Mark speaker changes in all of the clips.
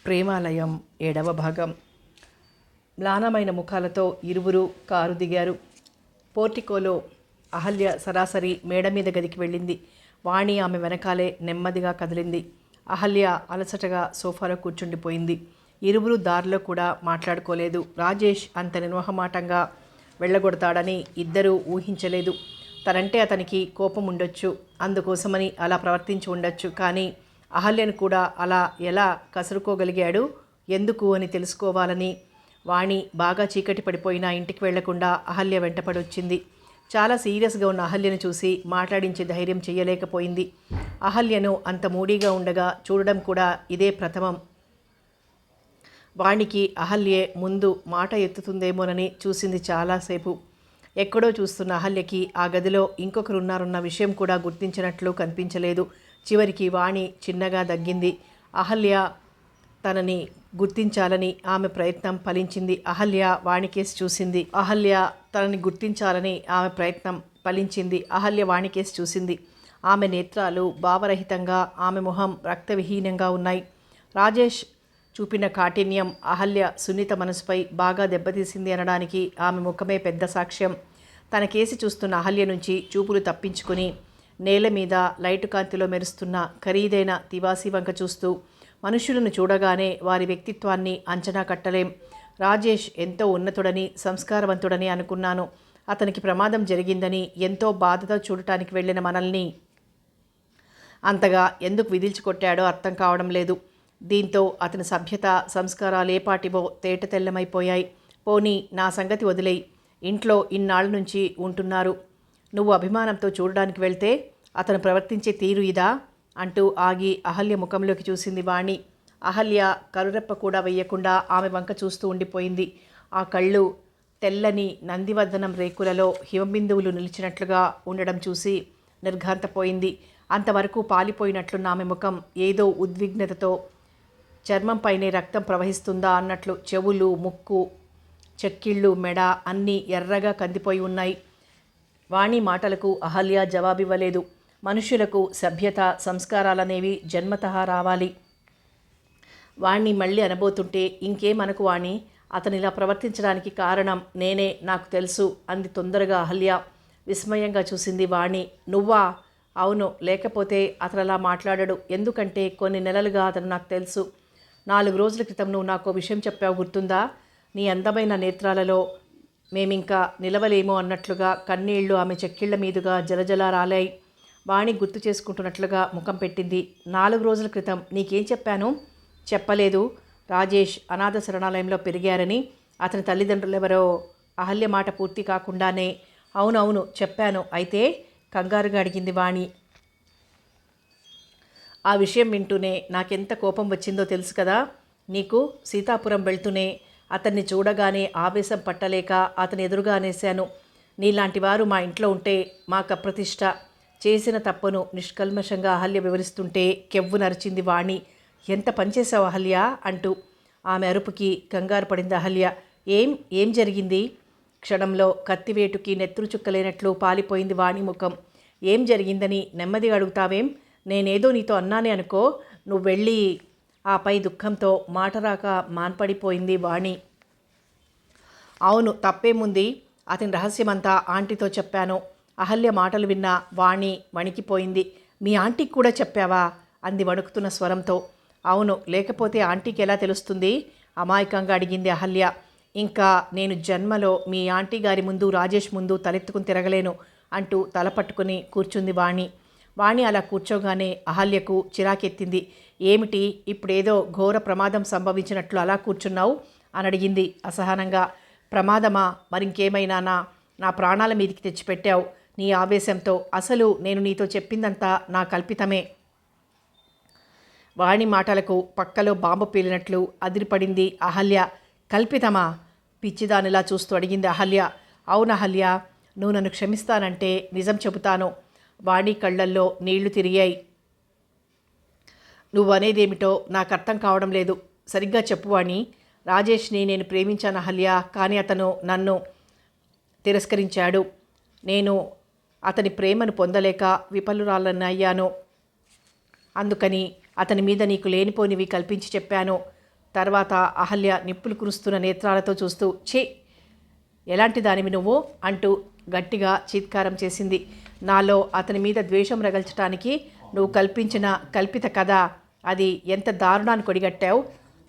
Speaker 1: ప్రేమాలయం 7వ భాగం. మ్లానమైన ముఖాలతో ఇరువురు కారు దిగారు. పోర్టికోలో అహల్య సరాసరి మేడ మీద గదికి వెళ్ళింది. వాణి ఆమె వెనకాలే నెమ్మదిగా కదిలింది. అహల్య అలసటగా సోఫాలో కూర్చుండిపోయింది. ఇరువురు దారిలో కూడా మాట్లాడుకోలేదు. రాజేష్ అంత నిర్మోహమాటంగా వెళ్ళగొడతాడని ఇద్దరూ ఊహించలేదు. తనంటే అతనికి కోపం ఉండొచ్చు, అందుకోసమని అలా ప్రవర్తించి ఉండొచ్చు. కానీ అహల్యను కూడా అలా ఎలా కసురుకోగలిగాడు, ఎందుకు అని తెలుసుకోవాలని వాణి బాగా చీకటి పడిపోయిన ఇంటికి వెళ్లకుండా అహల్య వెంటపడి వచ్చింది. చాలా సీరియస్గా ఉన్న అహల్యను చూసి మాట్లాడించే ధైర్యం చేయలేకపోయింది. అహల్యను అంత మూడీగా ఉండగా చూడడం కూడా ఇదే ప్రథమం. వాణికి అహల్యే ముందు మాట ఎత్తుతుందేమోనని చూసింది చాలాసేపు. ఎక్కడో చూస్తున్న అహల్యకి ఆ గదిలో ఇంకొకరున్నారన్న విషయం కూడా గుర్తించినట్లు కనిపించలేదు. చివరికి వాణి చిన్నగా దగ్గింది. అహల్య తనని గుర్తించాలని ఆమె ప్రయత్నం ఫలించింది. అహల్య వాణికేసి చూసింది. అహల్య వాణికేసి చూసింది. ఆమె నేత్రాలు భావరహితంగా, ఆమె మొహం రక్తవిహీనంగా ఉన్నాయి. రాజేష్ చూపిన కాఠిన్యం అహల్య సున్నిత మనసుపై బాగా దెబ్బతీసింది అనడానికి ఆమె ముఖమే పెద్ద సాక్ష్యం. తన కేసి చూస్తున్న అహల్య నుంచి చూపులు తప్పించుకుని నేల మీద లైటు కాంతిలో మెరుస్తున్న ఖరీదైన తివాసీ వంక చూస్తూ, మనుషులను చూడగానే వారి వ్యక్తిత్వాన్ని అంచనా కట్టలేం. రాజేష్ ఎంతో ఉన్నతుడని, సంస్కారవంతుడని అనుకున్నాను. అతనికి ప్రమాదం జరిగిందని ఎంతో బాధతో చూడటానికి వెళ్ళిన మనల్ని అంతగా ఎందుకు విదిల్చుకొట్టాడో అర్థం కావడం లేదు. దీంతో అతని సభ్యత, సంస్కారాలు ఏపాటివో తేట తెల్లమైపోయాయి. పోనీ నా సంగతి వదిలేయి, ఇంట్లో ఇన్నాళ్ళ నుంచి ఉంటున్నారు. నువ్వు అభిమానంతో చూడడానికి వెళ్తే అతను ప్రవర్తించే తీరు ఇదా అంటూ ఆగి అహల్య ముఖంలోకి చూసింది వాణి. అహల్య కరురెప్ప కూడా వెయ్యకుండా ఆమె వంక చూస్తూ ఉండిపోయింది. ఆ కళ్ళు తెల్లని నందివర్ధనం రేకులలో హిమబిందువులు నిలిచినట్లుగా ఉండడం చూసి నిర్ఘాంతపోయింది. అంతవరకు పాలిపోయినట్లున్న ఆమె ముఖం ఏదో ఉద్విగ్నతతో, చర్మంపైనే రక్తం ప్రవహిస్తుందా అన్నట్లు చెవులు, ముక్కు, చెక్కిళ్ళు, మెడ అన్నీ ఎర్రగా కందిపోయి ఉన్నాయి. వాణి మాటలకు అహల్య జవాబివ్వలేదు. మనుషులకు సభ్యత, సంస్కారాలనేవి జన్మతః రావాలి. వాణ్ణి మళ్ళీ అనబోతుంటే, ఇంకేమనకు వాణి, అతనిలా ప్రవర్తించడానికి కారణం నేనే, నాకు తెలుసు అంది తొందరగా అహల్య. విస్మయంగా చూసింది వాణి. నువ్వా? అవును, లేకపోతే అతను అలా మాట్లాడడు. ఎందుకంటే కొన్ని నెలలుగా అతను నాకు తెలుసు. 4 రోజుల క్రితం నువ్వు నాకు విషయం చెప్పావు, గుర్తుందా? నీ అందమైన నేత్రాలలో మేమింకా నిలవలేమో అన్నట్లుగా కన్నీళ్లు ఆమె చెక్కిళ్ల మీదుగా జలజల రాలాయి. వాణి గుర్తు చేసుకుంటున్నట్లుగా ముఖం పెట్టింది. 4 రోజుల క్రితం నీకేం చెప్పాను? చెప్పలేదు. రాజేష్ అనాథ శరణాలయంలో పెరిగారని, అతని తల్లిదండ్రులెవరో. అహల్య మాట పూర్తి కాకుండానే అవునవును చెప్పాను. అయితే కంగారుగా అడిగింది వాణి. ఆ విషయం వింటూనే నాకెంత కోపం వచ్చిందో తెలుసు కదా నీకు. సీతాపురం వెళ్తూనే అతన్ని చూడగానే ఆవేశం పట్టలేక అతని ఎదురుగా అనేశాను. నీలాంటి వారు మా ఇంట్లో ఉంటే మాకు అప్రతిష్ట. చేసిన తప్పును నిష్కల్మషంగా అహల్య వివరిస్తుంటే కెవ్వు నరిచింది వాణి. ఎంత పనిచేశావు అహల్య అంటూ. ఆమె అరుపుకి కంగారు పడింది అహల్య. ఏం జరిగింది? క్షణంలో కత్తివేటుకి నెత్తురు చుక్కలేనట్లు పాలిపోయింది వాణి ముఖం. ఏం జరిగిందని నెమ్మదిగా అడుగుతావేం? నేనేదో నీతో అన్నానే అనుకో. నువ్వు వెళ్ళి. ఆపై దుఃఖంతో మాట రాక మాన్పడిపోయింది వాణి. అవును, తప్పేముంది? అతని రహస్యమంతా ఆంటీతో చెప్పాను. అహల్య మాటలు విన్న వాణి వణికిపోయింది. మీ ఆంటీకి కూడా చెప్పావా అంది వణుకుతున్న స్వరంతో. అవును, లేకపోతే ఆంటీకి ఎలా తెలుస్తుంది? అమాయకంగా అడిగింది అహల్య. ఇంకా నేను జన్మలో మీ ఆంటీ గారి ముందు, రాజేష్ ముందు తలెత్తుకుని తిరగలేను అంటూ తల పట్టుకుని కూర్చుంది వాణి. వాణి అలా కూర్చోగానే అహల్యకు చిరాకెత్తింది. ఏమిటి, ఇప్పుడేదో ఘోర ప్రమాదం సంభవించినట్లు అలా కూర్చున్నావు అని అడిగింది అసహనంగా. ప్రమాదమా? మరింకేమైనానా? నా ప్రాణాల మీదికి తెచ్చిపెట్టావు నీ ఆవేశంతో. అసలు నేను నీతో చెప్పిందంతా నా కల్పితమే. వాణి మాటలకు పక్కలో బాంబు పేలినట్లు అదిరిపడింది అహల్య. కల్పితమా? పిచ్చిదానిలా చూస్తూ అడిగింది అహల్య. అవును అహల్య, నువ్వు నన్ను క్షమిస్తానంటే నిజం చెబుతాను. వాణి కళ్ళల్లో నీళ్లు తిరిగాయి. నువ్వు అనేదేమిటో నాకు అర్థం కావడం లేదు. సరిగ్గా చెప్పు వాణి. రాజేష్ని నేను ప్రేమించాను అహల్య, కానీ అతను నన్ను తిరస్కరించాడు. నేను అతని ప్రేమను పొందలేక విఫలురాలనయ్యాను. అందుకని అతని మీద నీకు లేనిపోనివి కల్పించి చెప్పాను. తర్వాత అహల్య నిప్పులు కురుస్తున్న నేత్రాలతో చూస్తూ ఛీ, ఎలాంటి దానివి నువ్వు అంటూ గట్టిగా చీత్కారం చేసింది. నాలో అతని మీద ద్వేషం రగల్చటానికి నువ్వు కల్పించిన కల్పిత కథ, అది ఎంత దారుణాన్ని కొడిగట్టావు.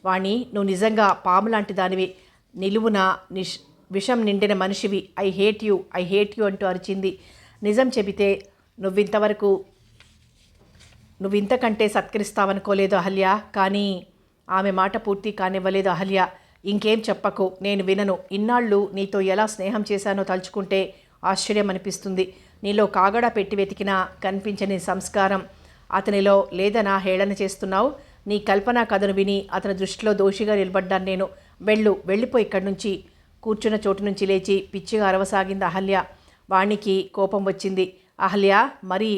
Speaker 1: వాణి, నువ్వు నిజంగా పాము లాంటి దానివి, నిలువున విషం నిండిన మనిషివి. ఐ హేట్ యూ అంటూ అరిచింది. నిజం చెబితే నువ్వింతకంటే సత్కరిస్తావనుకోలేదు అహల్య. కానీ ఆమె మాట పూర్తి కానివ్వలేదు అహల్య. ఇంకేం చెప్పకు, నేను వినను. ఇన్నాళ్ళు నీతో ఎలా స్నేహం చేశానో తలుచుకుంటే ఆశ్చర్యం అనిపిస్తుంది. నీలో కాగడా పెట్టి వెతికినా కనిపించని సంస్కారం అతనిలో లేదనా హేళన చేస్తున్నావు. నీ కల్పనా కథను విని అతని దృష్టిలో దోషిగా నిలబడ్డాను నేను. వెళ్ళిపోయి ఇక్కడి నుంచి. కూర్చున్న చోటు నుంచి లేచి పిచ్చిగా అరవసాగింది అహల్య. వాణికి కోపం వచ్చింది. అహల్య, మరీ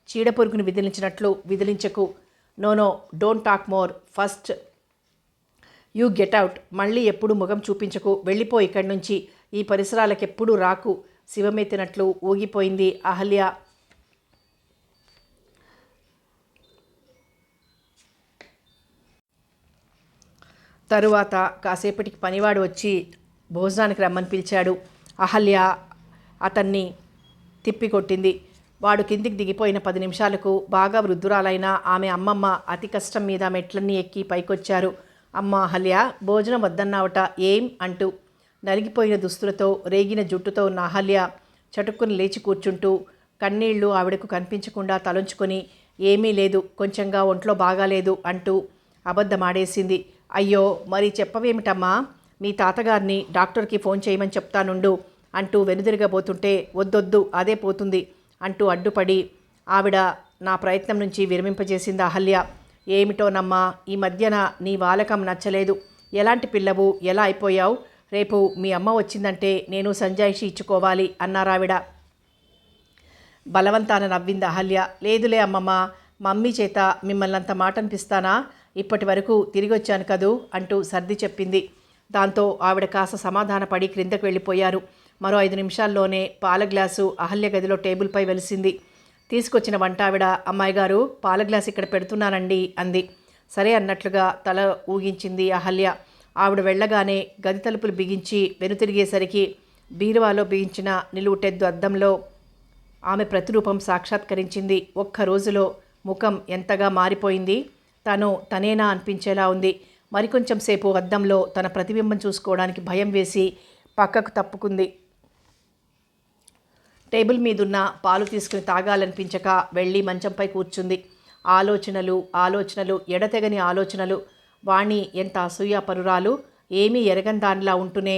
Speaker 1: చీడపురుగును విదిలించకు. No, don't talk more. First you get out. మళ్ళీ ఎప్పుడు ముఖం చూపించకు. వెళ్ళిపో ఇక్కడి నుంచి. ఈ పరిసరాలకెప్పుడూ రాకు. శివమెత్తినట్లు ఊగిపోయింది అహల్య. తరువాత కాసేపటికి పనివాడు వచ్చి భోజనానికి రమ్మని పిలిచాడు. అహల్య అతన్ని తిప్పికొట్టింది. వాడు కిందికి దిగిపోయిన 10 నిమిషాలకు బాగా వృద్ధురాలైన ఆమె అమ్మమ్మ అతి కష్టం మీద మెట్లన్నీ ఎక్కి పైకొచ్చారు. అమ్మ అహల్య, భోజనం వద్దన్నావట ఏం అంటూ నలిగిపోయిన దుస్తులతో రేగిన జుట్టుతో ఉన్న అహల్య చటుక్కుని లేచి కూర్చుంటూ కన్నీళ్లు ఆవిడకు కనిపించకుండా తలంచుకొని ఏమీ లేదు, కొంచెంగా ఒంట్లో బాగాలేదు అంటూ అబద్ధమాడేసింది. అయ్యో, మరి చెప్పవేమిటమ్మా, మీ తాతగారిని డాక్టర్కి ఫోన్ చేయమని చెప్తానుండు అంటూ వెనుదిరగబోతుంటే వద్దొద్దు, అదే పోతుంది అంటూ అడ్డుపడి ఆవిడ నా ప్రయత్నం నుంచి విరమింపజేసింది అహల్య. ఏమిటోనమ్మా, ఈ మధ్యన నీ వాలకం నచ్చలేదు. ఎలాంటి పిల్లవు, ఎలా అయిపోయావు? రేపు మీ అమ్మ వచ్చిందంటే నేను సంజాయిషి ఇచ్చుకోవాలి అన్నారావిడ. బలవంతాన నవ్వింది అహల్య. లేదులే అమ్మమ్మ, మమ్మీ చేత మిమ్మల్ని అంత మాట అనిపిస్తానా? ఇప్పటి వరకు తిరిగి వచ్చాను కదూ అంటూ సర్ది చెప్పింది. దాంతో ఆవిడ కాస్త సమాధానపడి క్రిందకు వెళ్ళిపోయారు. మరో 5 నిమిషాల్లోనే పాల గ్లాసు అహల్య గదిలో టేబుల్పై వెలిసింది. తీసుకొచ్చిన వంటావిడ, అమ్మాయి గారు, పాల గ్లాస్ ఇక్కడ పెడుతున్నానండి అంది. సరే అన్నట్లుగా తల ఊగించింది అహల్య. ఆవిడ వెళ్ళగానే గది తలుపులు బిగించి వెనుతిరిగేసరికి బీరువాలో బిగించిన నిలువుటెద్దు అద్దంలో ఆమె ప్రతిరూపం సాక్షాత్కరించింది. ఒక్క రోజులో ముఖం ఎంతగా మారిపోయింది. తనేనా అనిపించేలా ఉంది. మరికొంచెం సేపు అద్దంలో తన ప్రతిబింబం చూసుకోవడానికి భయం వేసి పక్కకు తప్పుకుంది. టేబుల్ మీదున్న పాలు తీసుకుని తాగాలనిపించక వెళ్ళి మంచంపై కూర్చుంది. ఆలోచనలు, ఎడతెగని ఆలోచనలు. వాణి ఎంత అసూయాపరురాలు, ఏమీ ఎరగని దానిలా ఉంటూనే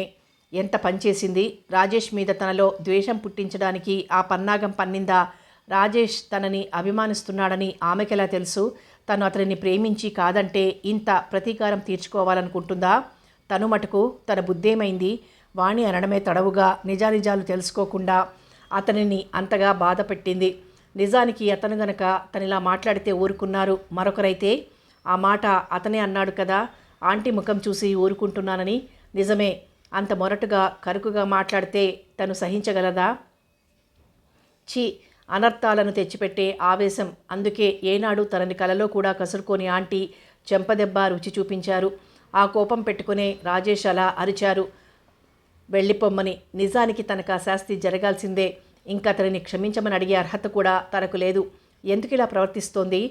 Speaker 1: ఎంత పనిచేసింది. రాజేష్ మీద తనలో ద్వేషం పుట్టించడానికి ఆ పన్నాగం పన్నిందా? రాజేష్ తనని అభిమానిస్తున్నాడని ఆమెకెలా తెలుసు? తను అతనిని ప్రేమించి కాదంటే ఇంత ప్రతీకారం తీర్చుకోవాలనుకుంటుందా? తను మటుకు తన బుద్ధేమైంది? వాణి అనడమే తడవుగా నిజానిజాలు తెలుసుకోకుండా అతనిని అంతగా బాధ పెట్టింది. నిజానికి అతను గనక తనిలా మాట్లాడితే ఊరుకున్నారు. మరొకరైతే ఆ మాట అతనే అన్నాడు కదా, ఆంటీ ముఖం చూసి ఊరుకుంటున్నానని. నిజమే, అంత మొరటుగా కరుకుగా మాట్లాడితే తను సహించగలదా? అనర్థాలను తెచ్చిపెట్టే ఆవేశం. అందుకే ఏనాడు తనని కలలో కూడా కసురుకోని ఆంటీ చెంపదెబ్బ రుచి చూపించారు. ఆ కోపం పెట్టుకునే రాజేష్ అలా అరిచారు వెళ్ళిపోమ్మని. నిజానికి తనకు ఆ శాస్తి జరగాల్సిందే. ఇంకా అతనిని క్షమించమని అడిగే అర్హత కూడా తనకు లేదు. ఎందుకు ఇలా ప్రవర్తిస్తోంది?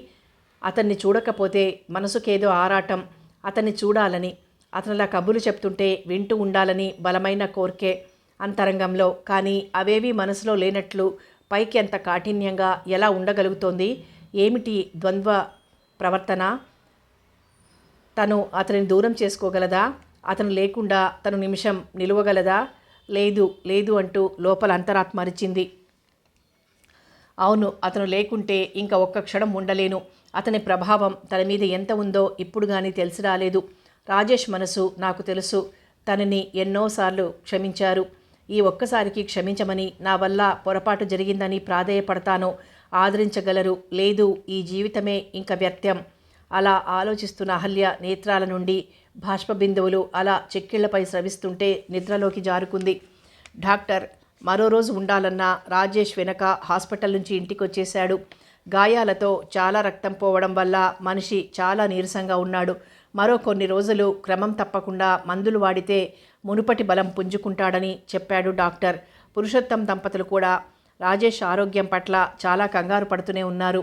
Speaker 1: అతన్ని చూడకపోతే మనసుకేదో ఆరాటం, అతన్ని చూడాలని, అతనిలా కబుర్లు చెప్తుంటే వింటూ ఉండాలని బలమైన కోరికే అంతరంగంలో. కానీ అవేవీ మనసులో లేనట్లు పైకి అంత కాఠిన్యంగా ఎలా ఉండగలుగుతోంది? ఏమిటి ద్వంద్వ ప్రవర్తన? తను అతనిని దూరం చేసుకోగలదా? అతను లేకుండా తను నిమిషం నిలువగలదా? లేదు అంటూ లోపల అంతరాత్మ అరిచింది. అవును, అతను లేకుంటే ఇంకా ఒక్క క్షణం ఉండలేను. అతని ప్రభావం తన మీద ఎంత ఉందో ఇప్పుడు కానీ తెలిసి రాలేదు. రాజేష్ మనసు నాకు తెలుసు. తనని ఎన్నోసార్లు క్షమించారు. ఈ ఒక్కసారికి క్షమించమని, నా వల్ల పొరపాటు జరిగిందని ప్రాధేయపడతాను. ఆదరించగలరు. లేదు, ఈ జీవితమే ఇంక వ్యర్థం. అలా ఆలోచిస్తున్న అహల్య నేత్రాల నుండి బాష్పబిందువులు అలా చెక్కిళ్లపై స్రవిస్తుంటే నిద్రలోకి జారుకుంది. డాక్టర్ మరో రోజు ఉండాలన్న రాజేష్ వెనక హాస్పిటల్ నుంచి ఇంటికి వచ్చేశాడు. గాయాలతో చాలా రక్తం పోవడం వల్ల మనిషి చాలా నీరసంగా ఉన్నాడు. మరో కొన్ని రోజులు క్రమం తప్పకుండా మందులు వాడితే మునుపటి బలం పుంజుకుంటాడని చెప్పాడు డాక్టర్. పురుషోత్తం దంపతులు కూడా రాజేష్ ఆరోగ్యం పట్ల చాలా కంగారు పడుతూనే ఉన్నారు.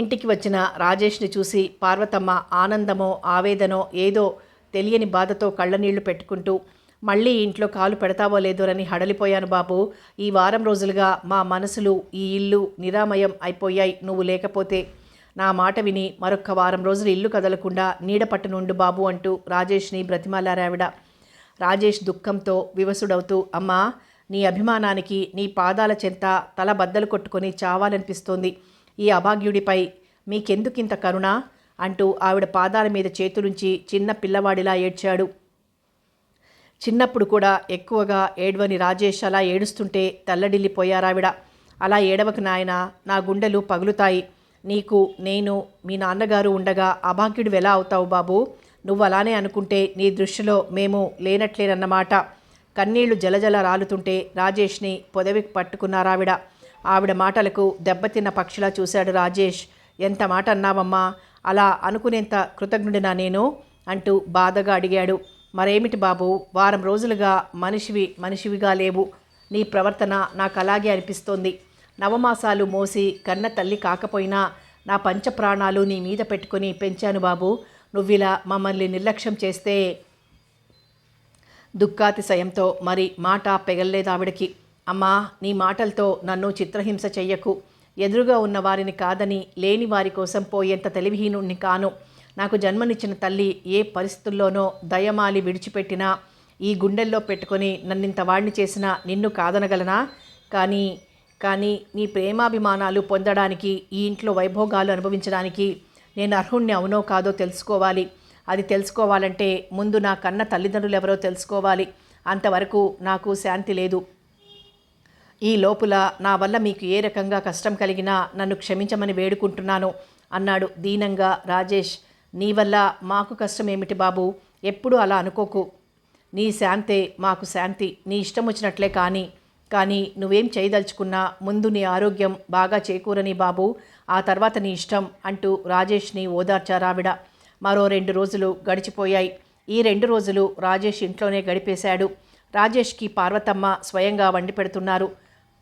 Speaker 1: ఇంటికి వచ్చిన రాజేష్ని చూసి పార్వతమ్మ ఆనందమో ఆవేదనో ఏదో తెలియని బాధతో కళ్ళనీళ్లు పెట్టుకుంటూ, మళ్ళీ ఇంట్లో కాలు పెడతావో లేదోనని హడలిపోయాను బాబు. ఈ వారం రోజులుగా మా మనసులు, ఈ ఇల్లు నిరామయం అయిపోయాయి నువ్వు లేకపోతే. నా మాట విని మరొక్క వారం రోజులు ఇల్లు కదలకుండా నీడపట్టునుండు బాబు అంటూ రాజేష్ని బ్రతిమాలారావిడ. రాజేష్ దుఃఖంతో వివసుడవుతూ, అమ్మా, నీ అభిమానానికి నీ పాదాల చెంత తల బద్దలు కొట్టుకొని చావాలనిపిస్తోంది. ఈ అభాగ్యుడిపై మీకెందుకింత కరుణ అంటూ ఆవిడ పాదాల మీద చేతులుంచి చిన్న పిల్లవాడిలా ఏడ్చాడు. చిన్నప్పుడు కూడా ఎక్కువగా ఏడ్వని రాజేష్ అలా ఏడుస్తుంటే తల్లడిల్లిపోయారావిడ. అలా ఏడవకు నాయనా, నా గుండెలు పగులుతాయి. నీకు నేను మీ నాన్నగారు ఉండగా అభాగ్యుడు ఎలా అవుతావు బాబు? నువ్వు అలానే అనుకుంటే నీ దృష్టిలో మేము లేనట్లేనన్నమాట. కన్నీళ్లు జలజల రాలుతుంటే రాజేష్ని పొదవి పట్టుకున్నారావిడ. ఆవిడ మాటలకు దెబ్బతిన్న పక్షిలా చూశాడు రాజేష్. ఎంత మాట అన్నావమ్మా, అలా అనుకునేంత కృతజ్ఞుడినా నేను అంటూ బాధగా అడిగాడు. మరేమిటి బాబు, వారం రోజులుగా మనిషివిగా లేవు. నీ ప్రవర్తన నాకు అలాగే అనిపిస్తోంది. నవమాసాలు మోసి కన్న తల్లి కాకపోయినా నా పంచప్రాణాలు నీ మీద పెట్టుకొని పెంచాను బాబు. నువ్విలా మమ్మల్ని నిర్లక్ష్యం చేస్తే దుఃఖాతిశయంతో మరి మాట పెగల్లేదు ఆవిడకి. అమ్మా, నీ మాటలతో నన్ను చిత్రహింస చెయ్యకు. ఎదురుగా ఉన్న వారిని కాదని లేని వారి కోసం పోయేంత తెలివిహీనుణ్ణి కాను. నాకు జన్మనిచ్చిన తల్లి ఏ పరిస్థితుల్లోనో దయమాలి విడిచిపెట్టినా ఈ గుండెల్లో పెట్టుకొని నన్నింత వాడిని చేసినా నిన్ను కాదనగలనా? కానీ నీ ప్రేమాభిమానాలు పొందడానికి, ఈ ఇంట్లో వైభోగాలు అనుభవించడానికి నేను అర్హుణ్ణి అవునో కాదో తెలుసుకోవాలి. అది తెలుసుకోవాలంటే ముందు నా కన్న తల్లిదండ్రులు ఎవరో తెలుసుకోవాలి. అంతవరకు నాకు శాంతి లేదు. ఈ లోపల నా వల్ల మీకు ఏ రకంగా కష్టం కలిగినా నన్ను క్షమించమని వేడుకుంటున్నాను అన్నాడు దీనంగా రాజేష్. నీ వల్ల మాకు కష్టం ఏమిటి బాబు? ఎప్పుడు అలా అనుకోకు. నీ శాంతే మాకు శాంతి. నీ ఇష్టం వచ్చినట్లే కానీ నువ్వేం చేయదలుచుకున్నా ముందు నీ ఆరోగ్యం బాగా చేకూరని బాబు, ఆ తర్వాత నీ ఇష్టం అంటూ రాజేష్ని ఓదార్చారావిడ. మరో 2 రోజులు గడిచిపోయాయి. ఈ 2 రోజులు రాజేష్ ఇంట్లోనే గడిపేశాడు. రాజేష్కి పార్వతమ్మ స్వయంగా వండి పెడుతున్నారు.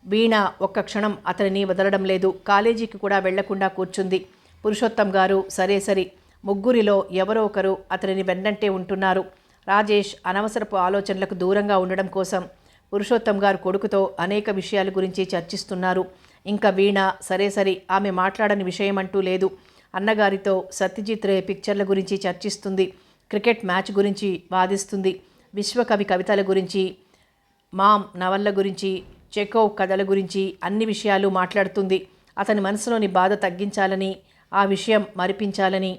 Speaker 1: వీణ ఒక్క క్షణం అతనిని వదలడం లేదు. కాలేజీకి కూడా వెళ్లకుండా కూర్చుంది. పురుషోత్తం గారు సరే ముగ్గురిలో ఎవరో ఒకరు అతనిని వెన్నంటే ఉంటున్నారు. రాజేష్ అనవసరపు ఆలోచనలకు దూరంగా ఉండడం కోసం పురుషోత్తం గారు కొడుకుతో అనేక విషయాల గురించి చర్చిస్తున్నారు. ఇంకా వీణ సరే ఆమె మాట్లాడని విషయం అంటూ లేదు. అన్నగారితో సత్యజిత్ రే పిక్చర్ల గురించి చర్చిస్తుంది. క్రికెట్ మ్యాచ్ గురించి వాదిస్తుంది. విశ్వకవి కవితల గురించి, మామ్ నవళ్ళ గురించి, చెకోవ్ కథల గురించి అన్ని విషయాలు మాట్లాడుతుంది. అతని మనసులోని బాధ తగ్గించాలని, ఆ విషయం మరిపించాలని.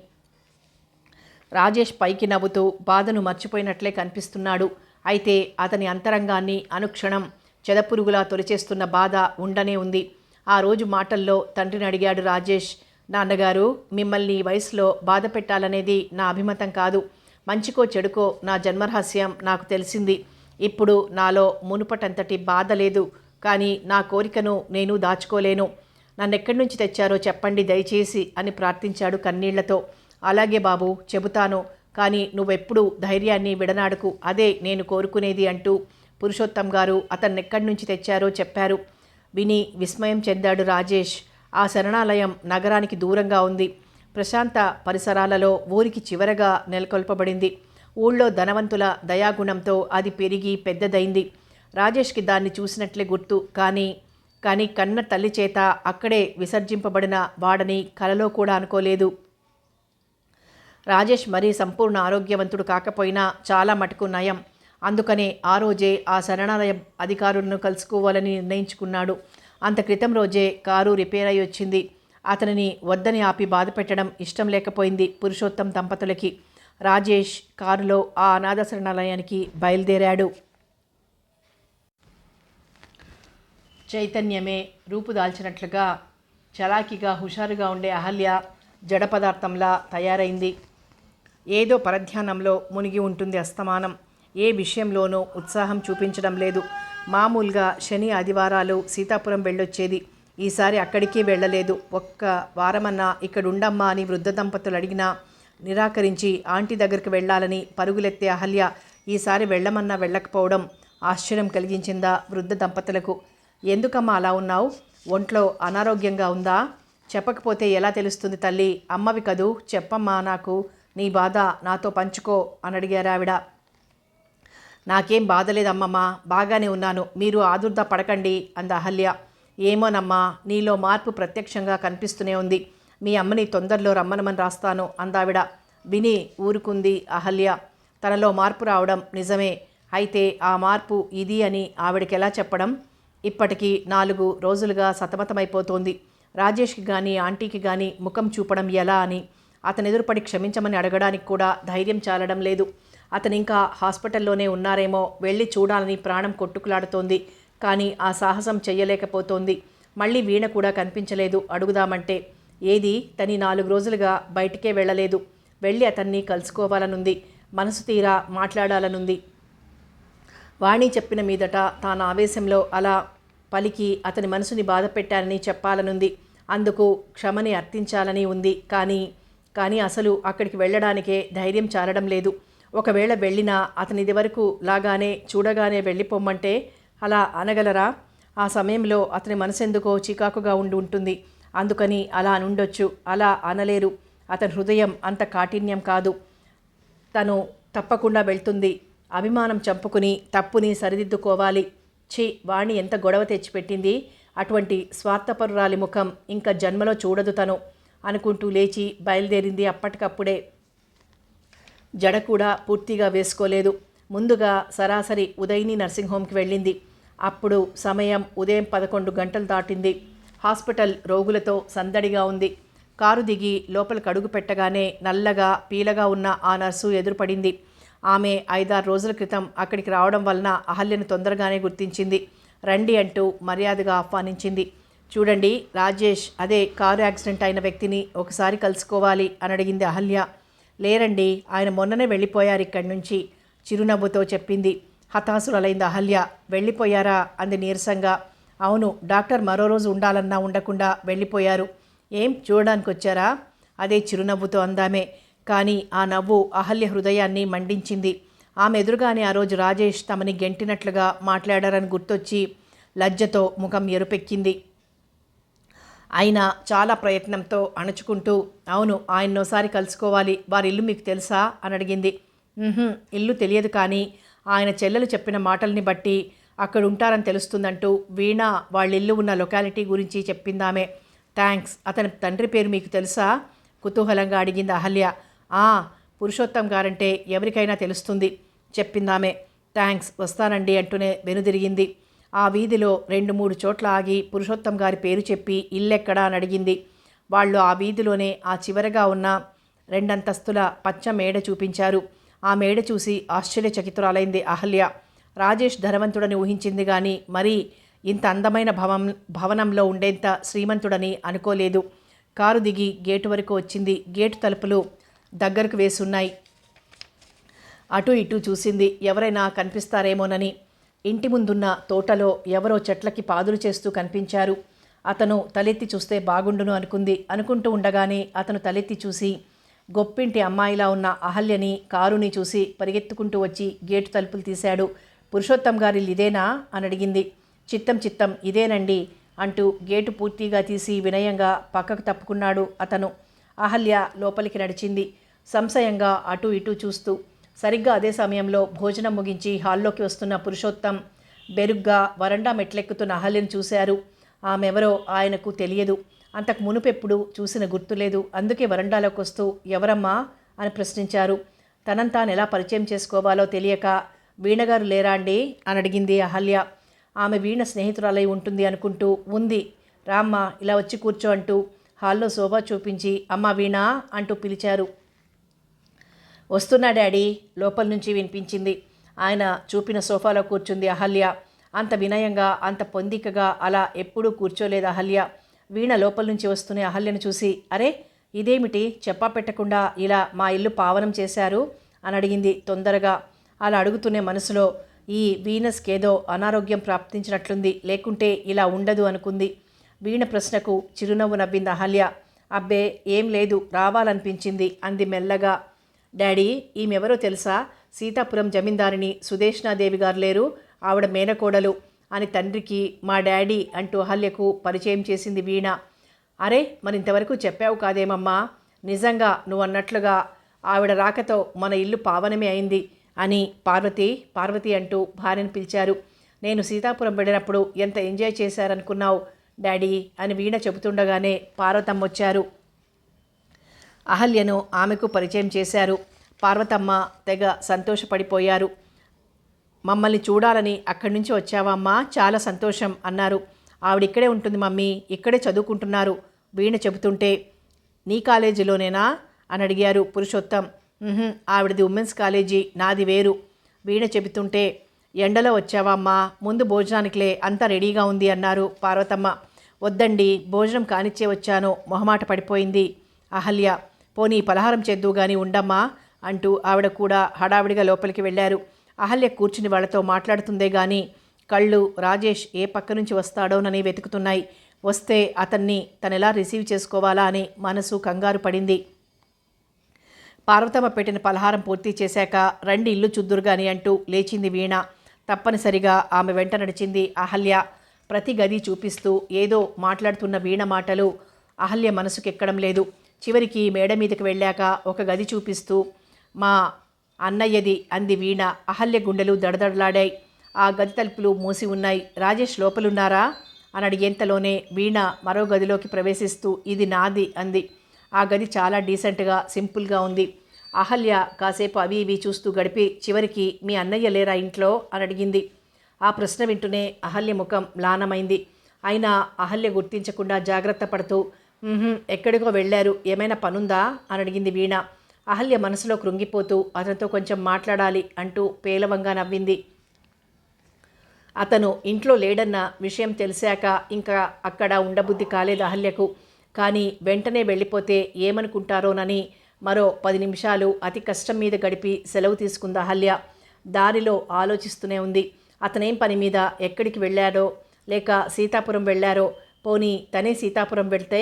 Speaker 1: రాజేష్ పైకి నవ్వుతూ బాధను మర్చిపోయినట్లే కనిపిస్తున్నాడు. అయితే అతని అంతరంగాన్ని అనుక్షణం చెదపురుగులా తొలిచేస్తున్న బాధ ఉండనే ఉంది. ఆ రోజు మాటల్లో తండ్రిని అడిగాడు రాజేష్. నాన్నగారు, మిమ్మల్ని ఈ వయసులో బాధ పెట్టాలనేది నా అభిమతం కాదు. మంచికో చెడుకో నా జన్మరహస్యం నాకు తెలిసింది. ఇప్పుడు నాలో మునుపటంతటి బాధ లేదు. కానీ నా కోరికను నేను దాచుకోలేను. నన్నెక్కడి నుంచి తెచ్చారో చెప్పండి దయచేసి అని ప్రార్థించాడు కన్నీళ్లతో. అలాగే బాబు, చెబుతాను. కానీ నువ్వెప్పుడు ధైర్యాన్ని విడనాడకు, అదే నేను కోరుకునేది అంటూ పురుషోత్తం గారు అతన్నెక్కడి నుంచి తెచ్చారో చెప్పారు. విని విస్మయం చెందాడు రాజేష్. ఆ శరణాలయం నగరానికి దూరంగా ఉంది. ప్రశాంత పరిసరాలలో ఊరికి చివరగా నెలకొల్పబడింది. ఊళ్ళో ధనవంతుల దయాగుణంతో అది పెరిగి పెద్దదైంది. రాజేష్కి దాన్ని చూసినట్లే గుర్తు. కానీ కన్న తల్లి చేత అక్కడే విసర్జింపబడిన వాడని కలలో కూడా అనుకోలేదు. రాజేష్ మరీ సంపూర్ణ ఆరోగ్యవంతుడు కాకపోయినా చాలా మటుకు నయం. అందుకనే ఆ రోజే ఆ శరణాలయం అధికారులను కలుసుకోవాలని నిర్ణయించుకున్నాడు. అంత క్రితం రోజే కారు రిపేర్ అయి వచ్చింది. అతనిని వద్దని ఆపి బాధ పెట్టడం ఇష్టం లేకపోయింది పురుషోత్తం దంపతులకి. రాజేష్ కారులో ఆ అనాథ శరణాలయానికి బయలుదేరాడు. చైతన్యమే రూపుదాల్చినట్లుగా చలాకీగా హుషారుగా ఉండే అహల్య జడ పదార్థంలా తయారైంది. ఏదో పరధ్యానంలో మునిగి ఉంటుంది అస్తమానం. ఏ విషయంలోనూ ఉత్సాహం చూపించడం లేదు. మామూలుగా శని ఆదివారాలు సీతాపురం వెళ్ళొచ్చేది. ఈసారి అక్కడికి వెళ్ళలేదు. ఒక్క వారమన్నా ఇక్కడుండమ్మా అని వృద్ధ దంపతులు అడిగినా నిరాకరించి ఆంటీ దగ్గరికి వెళ్ళాలని పరుగులెత్తే అహల్య ఈసారి వెళ్ళమన్నా వెళ్ళకపోవడం ఆశ్చర్యం కలిగించిందా వృద్ధ దంపతులకు. ఎందుకమ్మా అలా ఉన్నావు? ఒంట్లో అనారోగ్యంగా ఉందా? చెప్పకపోతే ఎలా తెలుస్తుంది తల్లి? అమ్మవి కదూ, చెప్పమ్మా, నాకు నీ బాధ నాతో పంచుకో అని అడిగారు ఆవిడ. నాకేం బాధలేదమ్మమ్మ, బాగానే ఉన్నాను, మీరు ఆదుర్ద పడకండి అంది అహల్య. ఏమోనమ్మా, నీలో మార్పు ప్రత్యక్షంగా కనిపిస్తూనే ఉంది. మీ అమ్మని తొందరలో రమ్మనమని రాస్తాను అందావిడ. విని ఊరుకుంది అహల్య. తనలో మార్పు రావడం నిజమే, అయితే ఆ మార్పు ఇది అని ఆవిడకి ఎలా చెప్పడం? ఇప్పటికీ 4 రోజులుగా సతమతమైపోతోంది. రాజేష్కి కానీ ఆంటీకి కానీ ముఖం చూపడం ఎలా అని. అతను ఎదురుపడి క్షమించమని అడగడానికి కూడా ధైర్యం చాలడం లేదు. అతను ఇంకా హాస్పిటల్లోనే ఉన్నారేమో, వెళ్ళి చూడాలని ప్రాణం కొట్టుకులాడుతోంది. కానీ ఆ సాహసం చెయ్యలేకపోతోంది. మళ్ళీ వీణ కూడా కనిపించలేదు అడుగుదామంటే. ఏది, తని 4 రోజులుగా బయటికే వెళ్ళలేదు. వెళ్ళి అతన్ని కలుసుకోవాలనుంది, మనసు తీరా మాట్లాడాలనుంది. వాణి చెప్పిన మీదట తాను ఆవేశంలో అలా పలికి అతని మనసుని బాధ పెట్టానని చెప్పాలనుంది. అందుకు క్షమని అర్థించాలని ఉంది. కానీ అసలు అక్కడికి వెళ్ళడానికే ధైర్యం చాలడం లేదు. ఒకవేళ వెళ్ళినా అతనిది వరకు లాగానే చూడగానే వెళ్ళిపోమ్మంటే అలా అనగలరా? ఆ సమయంలో అతని మనసెందుకో చికాకుగా ఉంటుంది. అందుకని అలా అనుండొచ్చు. అలా అనలేరు. అతని హృదయం అంత కాఠిన్యం కాదు. తను తప్పకుండా వెళ్తుంది. అభిమానం చంపుకుని తప్పుని సరిదిద్దుకోవాలి. వాణి ఎంత గొడవ తెచ్చిపెట్టింది. అటువంటి స్వార్థపరురాలి ముఖం ఇంకా జన్మలో చూడదు తను అనుకుంటూ లేచి బయలుదేరింది. అప్పటికప్పుడే జడ కూడా పూర్తిగా వేసుకోలేదు. ముందుగా సరాసరి ఉదయిని నర్సింగ్ హోమ్కి వెళ్ళింది. అప్పుడు సమయం ఉదయం 11 గంటలు దాటింది. హాస్పిటల్ రోగులతో సందడిగా ఉంది. కారు దిగి లోపలికి అడుగు పెట్టగానే నల్లగా పీలగా ఉన్న ఆ నర్సు ఎదురుపడింది. ఆమె 5-6 రోజుల క్రితం అక్కడికి రావడం వలన అహల్యను తొందరగానే గుర్తించింది. రండి అంటూ మర్యాదగా ఆహ్వానించింది. చూడండి, రాజేష్, అదే కారు యాక్సిడెంట్ అయిన వ్యక్తిని ఒకసారి కలుసుకోవాలి అని అడిగింది అహల్య. లేరండి, ఆయన మొన్ననే వెళ్ళిపోయారు ఇక్కడి నుంచి చిరునవ్వుతో చెప్పింది. హతాశురాలైంది అహల్య. వెళ్ళిపోయారా అంది నీరసంగా. అవును, డాక్టర్ మరో రోజు ఉండాలన్నా ఉండకుండా వెళ్ళిపోయారు. ఏం చూడడానికి వచ్చారా? అదే చిరునవ్వుతో అందామే. కానీ ఆ నవ్వు అహల్య హృదయాన్ని మండించింది. ఆమె ఎదురుగానే ఆ రోజు రాజేష్ తమని గెంటినట్లుగా మాట్లాడారని గుర్తొచ్చి లజ్జతో ముఖం ఎరుపెక్కింది. అయినా చాలా ప్రయత్నంతో అణుచుకుంటూ, అవును, ఆయన్నోసారి కలుసుకోవాలి. వారి ఇల్లు మీకు తెలుసా అని అడిగింది. ఇల్లు తెలియదు, కానీ ఆయన చెల్లెలు చెప్పిన మాటల్ని బట్టి అక్కడ ఉంటారని తెలుస్తుందంటూ వీణ వాళ్ళ ఇల్లు ఉన్న లొకాలిటీ గురించి చెప్పిందామే. థ్యాంక్స్. అతని తండ్రి పేరు మీకు తెలుసా? కుతూహలంగా అడిగింది అహల్య. పురుషోత్తం గారంటే ఎవరికైనా తెలుస్తుంది చెప్పిందామే. థ్యాంక్స్, వస్తానండి అంటూనే వెనుదిరిగింది. ఆ వీధిలో 2-3 చోట్ల ఆగి పురుషోత్తం గారి పేరు చెప్పి ఇల్లెక్కడా అని అడిగింది. వాళ్ళు ఆ వీధిలోనే ఆ చివరగా ఉన్న 2 అంతస్తుల పచ్చ మేడ చూపించారు. ఆ మేడ చూసి ఆశ్చర్యచకితురాలైంది అహల్య. రాజేష్ ధనవంతుడని ఊహించింది, కానీ మరీ ఇంత అందమైన భవనంలో ఉండేంత శ్రీమంతుడని అనుకోలేదు. కారు దిగి గేటు వరకు వచ్చింది. గేటు తలుపులు దగ్గరకు వేసున్నాయి. అటు ఇటు చూసింది, ఎవరైనా కనిపిస్తారేమోనని. ఇంటి ముందున్న తోటలో ఎవరో చెట్లకి పాదులు చేస్తూ కనిపించారు. అతను తలెత్తి చూస్తే బాగుండును అనుకుంటూ ఉండగానే అతను తలెత్తి చూసి గొప్పింటి అమ్మాయిలా ఉన్న అహల్యని, కారుని చూసి పరిగెత్తుకుంటూ వచ్చి గేటు తలుపులు తీశాడు. పురుషోత్తం గారి ఇదేనా అని అడిగింది. చిత్తం ఇదేనండి అంటూ గేటు పూర్తిగా తీసి వినయంగా పక్కకు తప్పుకున్నాడు అతను. అహల్య లోపలికి నడిచింది, సంశయంగా అటు ఇటు చూస్తూ. సరిగ్గా అదే సమయంలో భోజనం ముగించి హాల్లోకి వస్తున్న పురుషోత్తం బెరుగ్గా వరండా మెట్లెక్కుతున్న అహల్యను చూశారు. ఆమెవరో ఆయనకు తెలియదు. అంతకు మునుపెప్పుడు చూసిన గుర్తులేదు. అందుకే వరండాలోకి వస్తూ ఎవరమ్మా అని ప్రశ్నించారు. తనంతాను ఎలా పరిచయం చేసుకోవాలో తెలియక, వీణగారు లేరా అండి అని అడిగింది అహల్య. ఆమె వీణ స్నేహితురాలై ఉంటుంది అనుకుంటూ, ఉంది, రామ్మ ఇలా వచ్చి కూర్చో అంటూ హాల్లో సోఫా చూపించి అమ్మ వీణ అంటూ పిలిచారు. వస్తున్నా డాడీ లోపల నుంచి వినిపించింది. ఆయన చూపిన సోఫాలో కూర్చుంది అహల్య. అంత వినయంగా, అంత పొందికగా అలా ఎప్పుడూ కూర్చోలేదు అహల్య. వీణ లోపల నుంచి వస్తూనే అహల్యను చూసి, అరే ఇదేమిటి చెప్పా పెట్టకుండా ఇలా మా ఇల్లు పావనం చేశారు అని అడిగింది తొందరగా. అలా అడుగుతూనే మనసులో, ఈ వీనస్కేదో అనారోగ్యం ప్రాప్తించినట్లుంది, లేకుంటే ఇలా ఉండదు అనుకుంది. వీణ ప్రశ్నకు చిరునవ్వు నవ్వింది అహల్య. అబ్బే ఏం లేదు, రావాలనిపించింది అంది మెల్లగా. డాడీ, ఈమెవరో తెలుసా? సీతాపురం జమీందారిని సుదేష్ణాదేవి గారు లేరు, ఆవిడ మేనకోడలు అని తండ్రికి మా డాడీ అంటూ అహల్యకు పరిచయం చేసింది వీణ. అరే, మరింతవరకు చెప్పావు కాదేమమ్మా? నిజంగా నువ్వు అన్నట్లుగా ఆవిడ రాకతో మన ఇల్లు పావనమే అయింది అని పార్వతి పార్వతి అంటూ భార్యను పిలిచారు. నేను సీతాపురం వెళ్ళినప్పుడు ఎంత ఎంజాయ్ చేశారనుకున్నావు డాడీ అని వీణ చెబుతుండగానే పార్వతమ్మ వచ్చారు. అహల్యను ఆమెకు పరిచయం చేశారు. పార్వతమ్మ తెగ సంతోషపడిపోయారు. మమ్మల్ని చూడాలని అక్కడి నుంచి వచ్చావా అమ్మా? చాలా సంతోషం అన్నారు. ఆవిడిక్కడే ఉంటుంది మమ్మీ, ఇక్కడే చదువుకుంటున్నారు వీణ చెబుతుంటే. నీ కాలేజీలోనేనా అని అడిగారు పురుషోత్తం. ఆవిడది ఉమెన్స్ కాలేజీ, నాది వేరు వీణ చెబుతుంటే. ఎండలో వచ్చావా అమ్మా? ముందు భోజనానికిలే, అంతా రెడీగా ఉంది అన్నారు పార్వతమ్మ. వద్దండి, భోజనం కానిచ్చే వచ్చాను మొహమాట పడిపోయింది అహల్య. పోనీ పలహారం చేద్దువు గాని ఉండమ్మా అంటూ ఆవిడ కూడా హడావిడిగా లోపలికి వెళ్ళారు. అహల్య కూర్చుని వాళ్ళతో మాట్లాడుతుందే గాని కళ్ళు రాజేష్ ఏ పక్క నుంచి వస్తాడోనని వెతుకుతున్నాయి. వస్తే అతన్ని తనెలా రిసీవ్ చేసుకోవాలా అని మనసు కంగారు పడింది. పార్వతమ్మ పెట్టిన పలహారం పూర్తి చేశాక రండి ఇల్లు చూద్దురుగాని అంటూ లేచింది వీణ. తప్పనిసరిగా ఆమె వెంట నడిచింది అహల్య. ప్రతి గది చూపిస్తూ ఏదో మాట్లాడుతున్న వీణ మాటలు అహల్య మనసుకెక్కడం లేదు. చివరికి మేడ మీదకి వెళ్ళాక ఒక గది చూపిస్తూ మా అన్నయ్యది అంది వీణ. అహల్య గుండెలు దడదడలాడాయి. ఆ గది తలుపులు మూసి ఉన్నాయి. రాజేష్ లోపలున్నారా అని అడిగేంతలోనే వీణ మరో గదిలోకి ప్రవేశిస్తూ ఇది నాది అంది. ఆ గది చాలా డీసెంట్గా సింపుల్గా ఉంది. అహల్య కాసేపు అవి ఇవి చూస్తూ గడిపి చివరికి మీ అన్నయ్య లేరా ఇంట్లో అని అడిగింది. ఆ ప్రశ్న వింటూనే అహల్య ముఖం మ్లానమైంది. అయినా అహల్య గుర్తించకుండా జాగ్రత్త పడుతూ ఎక్కడికో వెళ్ళారు, ఏమైనా పనుందా అని అడిగింది వీణ. అహల్య మనసులో కృంగిపోతూ అతనితో కొంచెం మాట్లాడాలి అంటూ పేలవంగా నవ్వింది. అతను ఇంట్లో లేడన్న విషయం తెలిసాక ఇంకా అక్కడ ఉండబుద్ధి కాలేదు అహల్యకు. కానీ వెంటనే వెళ్ళిపోతే ఏమనుకుంటారోనని మరో 10 నిమిషాలు అతి కష్టం మీద గడిపి సెలవు తీసుకుంది అహల్య. దారిలో ఆలోచిస్తూనే ఉంది. అతనేం పని మీద ఎక్కడికి వెళ్ళారో, లేక సీతాపురం వెళ్ళారో. పోనీ తనే సీతాపురం వెళ్తే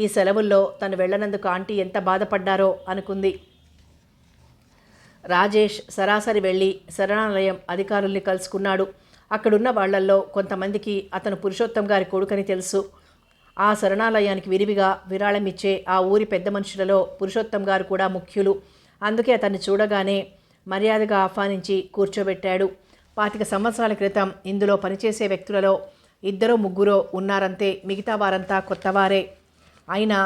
Speaker 1: ఈ సెలవుల్లో తను వెళ్ళనందుకు ఆంటీ ఎంత బాధపడ్డారో అనుకుంది. రాజేష్ సరాసరి వెళ్ళి శరణాలయం అధికారుల్ని కలుసుకున్నాడు. అక్కడున్న వాళ్లల్లో కొంతమందికి అతను పురుషోత్తం గారి కొడుకని తెలుసు. ఆ శరణాలయానికి విరివిగా విరాళం ఇచ్చే ఆ ఊరి పెద్ద మనుషులలో పురుషోత్తం గారు కూడా ముఖ్యులు. అందుకే అతన్ని చూడగానే మర్యాదగా ఆహ్వానించి కూర్చోబెట్టాడు. 25 సంవత్సరాల క్రితం ఇందులో పనిచేసే వ్యక్తులలో 2-3 ఉన్నారంతే, మిగతా వారంతా కొత్తవారే. అయినా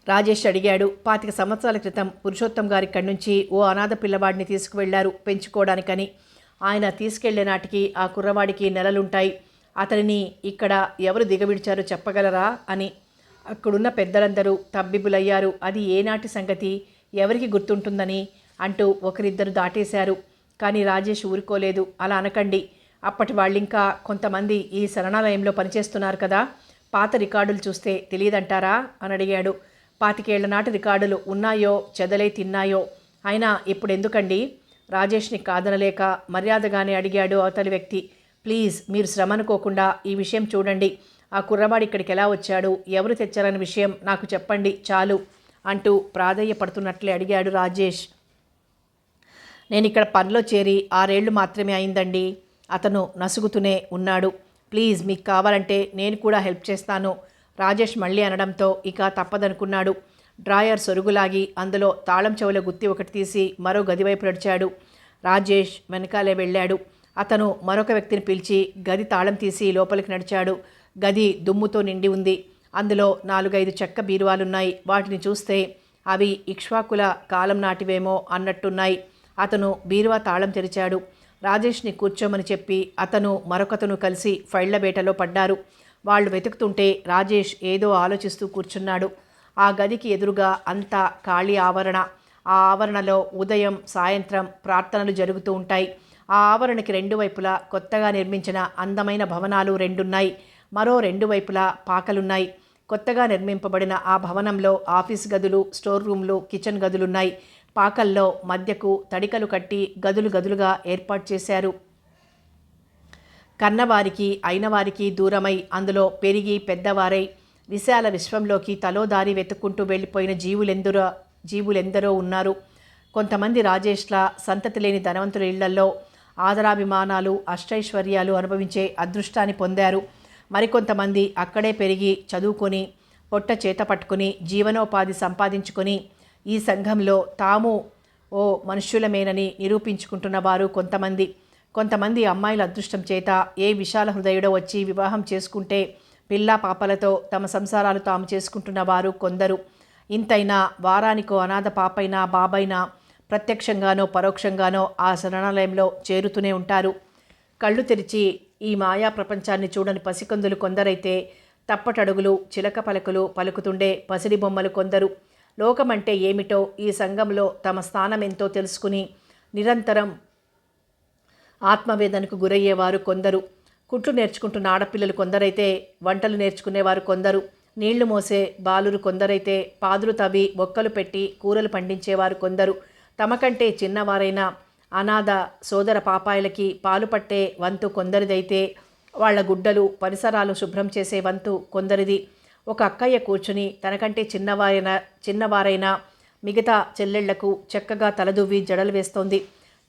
Speaker 1: రాజేష్ అడిగాడు. 25 సంవత్సరాల క్రితం పురుషోత్తం గారి ఇక్కడి నుంచి ఓ అనాథ పిల్లవాడిని తీసుకువెళ్లారు పెంచుకోవడానికని. ఆయన తీసుకెళ్లే నాటికి ఆ కుర్రవాడికి నెలలుంటాయి. అతనిని ఇక్కడ ఎవరు దిగవిడిచారో చెప్పగలరా అని. అక్కడున్న పెద్దలందరూ తబ్బిబులయ్యారు. అది ఏనాటి సంగతి, ఎవరికి గుర్తుంటుందని అంటూ ఒకరిద్దరు దాటేశారు. కానీ రాజేష్ ఊరుకోలేదు. అలా అనకండి, అప్పటి వాళ్ళింకా కొంతమంది ఈ శరణాలయంలో పనిచేస్తున్నారు కదా, పాత రికార్డులు చూస్తే తెలియదంటారా అని అడిగాడు. 25 ఏళ్ల నాటి రికార్డులు ఉన్నాయో చెదలై తిన్నాయో. అయినా ఇప్పుడు ఎందుకండి? రాజేష్ని కాదనలేక మర్యాదగానే అడిగాడు అవతలి వ్యక్తి. ప్లీజ్ మీరు శ్రమ అనుకోకుండా ఈ విషయం చూడండి. ఆ కుర్రవాడు ఇక్కడికి ఎలా వచ్చాడు, ఎవరు తెచ్చారన్న విషయం నాకు చెప్పండి చాలు అంటూ ప్రాధేయపడుతున్నట్లే అడిగాడు రాజేష్. నేను ఇక్కడ పనిలో చేరి 6 ఏళ్లు మాత్రమే అయిందండి. అతను నసుగుతూనే ఉన్నాడు. ప్లీజ్ మీకు కావాలంటే నేను కూడా హెల్ప్ చేస్తాను రాజేష్ మళ్ళీ అనడంతో ఇక తప్పదనుకున్నాడు. డ్రాయర్ సొరుగులాగి అందులో తాళం చెవుల గుత్తి ఒకటి తీసి మరో గదివైపు నడిచాడు. రాజేష్ వెనకాలే వెళ్ళాడు. అతను మరొక వ్యక్తిని పిలిచి గది తాళం తీసి లోపలికి నడిచాడు. గది దుమ్ముతో నిండి ఉంది. అందులో 4-5 చెక్క బీరువాలున్నాయి. వాటిని చూస్తే అవి ఇక్ష్వాకుల కాలం నాటివేమో అన్నట్టున్నాయి. అతను బీరువా తాళం తెరిచాడు. రాజేష్ని కూర్చోమని చెప్పి అతను మరొకతను కలిసి ఫైళ్ల వేటలో పడ్డారు. వాళ్ళు వెతుకుతుంటే రాజేష్ ఏదో ఆలోచిస్తూ కూర్చున్నాడు. ఆ గదికి ఎదురుగా అంతా ఖాళీ ఆవరణ. ఆ ఆవరణలో ఉదయం సాయంత్రం ప్రార్థనలు జరుగుతూ ఉంటాయి. ఆ ఆవరణకి 2 వైపులా కొత్తగా నిర్మించిన అందమైన భవనాలు 2 ఉన్నాయి. మరో 2 వైపులా పాకలున్నాయి. కొత్తగా నిర్మింపబడిన ఆ భవనంలో ఆఫీస్ గదులు, స్టోర్ రూమ్లు, కిచెన్ గదులున్నాయి. పాకల్లో మధ్యకు తడికలు కట్టి గదులు గదులుగా ఏర్పాటు చేశారు. కన్నవారికి అయినవారికి దూరమై అందులో పెరిగి పెద్దవారై విశాల విశ్వంలోకి తలోదారి వెతుక్కుంటూ వెళ్ళిపోయిన జీవులెందరో ఉన్నారు. కొంతమంది రాజేష్ల సంతతి లేని ధనవంతుల ఇళ్లల్లో ఆదరాభిమానాలు అష్టైశ్వర్యాలు అనుభవించే అదృష్టాన్ని పొందారు. మరికొంతమంది అక్కడే పెరిగి చదువుకొని పొట్ట చేత పట్టుకుని జీవనోపాధి సంపాదించుకొని ఈ సంఘంలో తాము ఓ మనుష్యులమేనని నిరూపించుకుంటున్న వారు కొంతమంది అమ్మాయిల అదృష్టం చేత ఏ విశాల హృదయుడో వచ్చి వివాహం చేసుకుంటే పిల్లా పాపలతో తమ సంసారాలు తాము చేసుకుంటున్న వారు కొందరు. ఇంతైనా వారానికో అనాథ పాపైనా బాబైనా ప్రత్యక్షంగానో పరోక్షంగానో ఆ శరణాలయంలో చేరుతూనే ఉంటారు. కళ్ళు తెరిచి ఈ మాయా ప్రపంచాన్ని చూడని పసికందులు కొందరైతే తప్పటడుగులు చిలక పలుకులు పలుకుతుండే పసిడి బొమ్మలు కొందరు. లోకమంటే ఏమిటో ఈ సంఘంలో తమ స్థానం ఎంతో తెలుసుకుని నిరంతరం ఆత్మవేదనకు గురయ్యేవారు కొందరు. కుట్లు నేర్చుకుంటున్న ఆడపిల్లలు కొందరైతే వంటలు నేర్చుకునేవారు కొందరు. నీళ్లు మోసే బాలురు కొందరైతే పాదులు తవ్వి మొక్కలు పెట్టి కూరలు పండించేవారు కొందరు. తమకంటే చిన్నవారైన అనాథ సోదర పాపాయిలకి పాలు పట్టే వంతు కొందరిదైతే వాళ్ల గుడ్డలు పరిసరాలు శుభ్రం చేసే వంతు కొందరిది. ఒక అక్కయ్య కూర్చుని తనకంటే చిన్నవారైన మిగతా చెల్లెళ్లకు చక్కగా తలదువ్వి జడలు వేస్తోంది.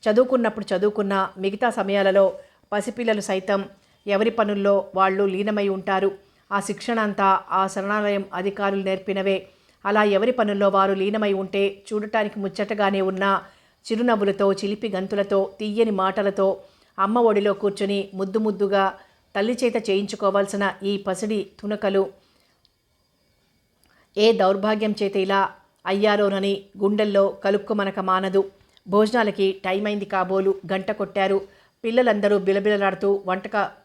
Speaker 1: చదువుకున్నప్పుడు చదువుకున్న మిగతా సమయాలలో పసిపిల్లలు సైతం ఎవరి పనుల్లో వాళ్ళు లీనమై ఉంటారు. ఆ శిక్షణ అంతా ఆ శరణాలయం అధికారులు నేర్పినవే. అలా ఎవరి పనుల్లో వారు లీనమై ఉంటే చూడటానికి ముచ్చటగానే ఉన్న చిరునవ్వులతో చిలిపి గంతులతో తీయని మాటలతో అమ్మ ఒడిలో కూర్చుని ముద్దుగా తల్లి చేత చేయించుకోవాల్సిన ఈ పసిడి తునకలు ఏ దౌర్భాగ్యం చేత ఇలా అయ్యారోనని గుండెల్లో కలుక్కుమనక మానదు. భోజనాలకి టైం అయింది కాబోలు. గంట కొట్టారు. పిల్లలందరూ బిలబిలలాడుతూ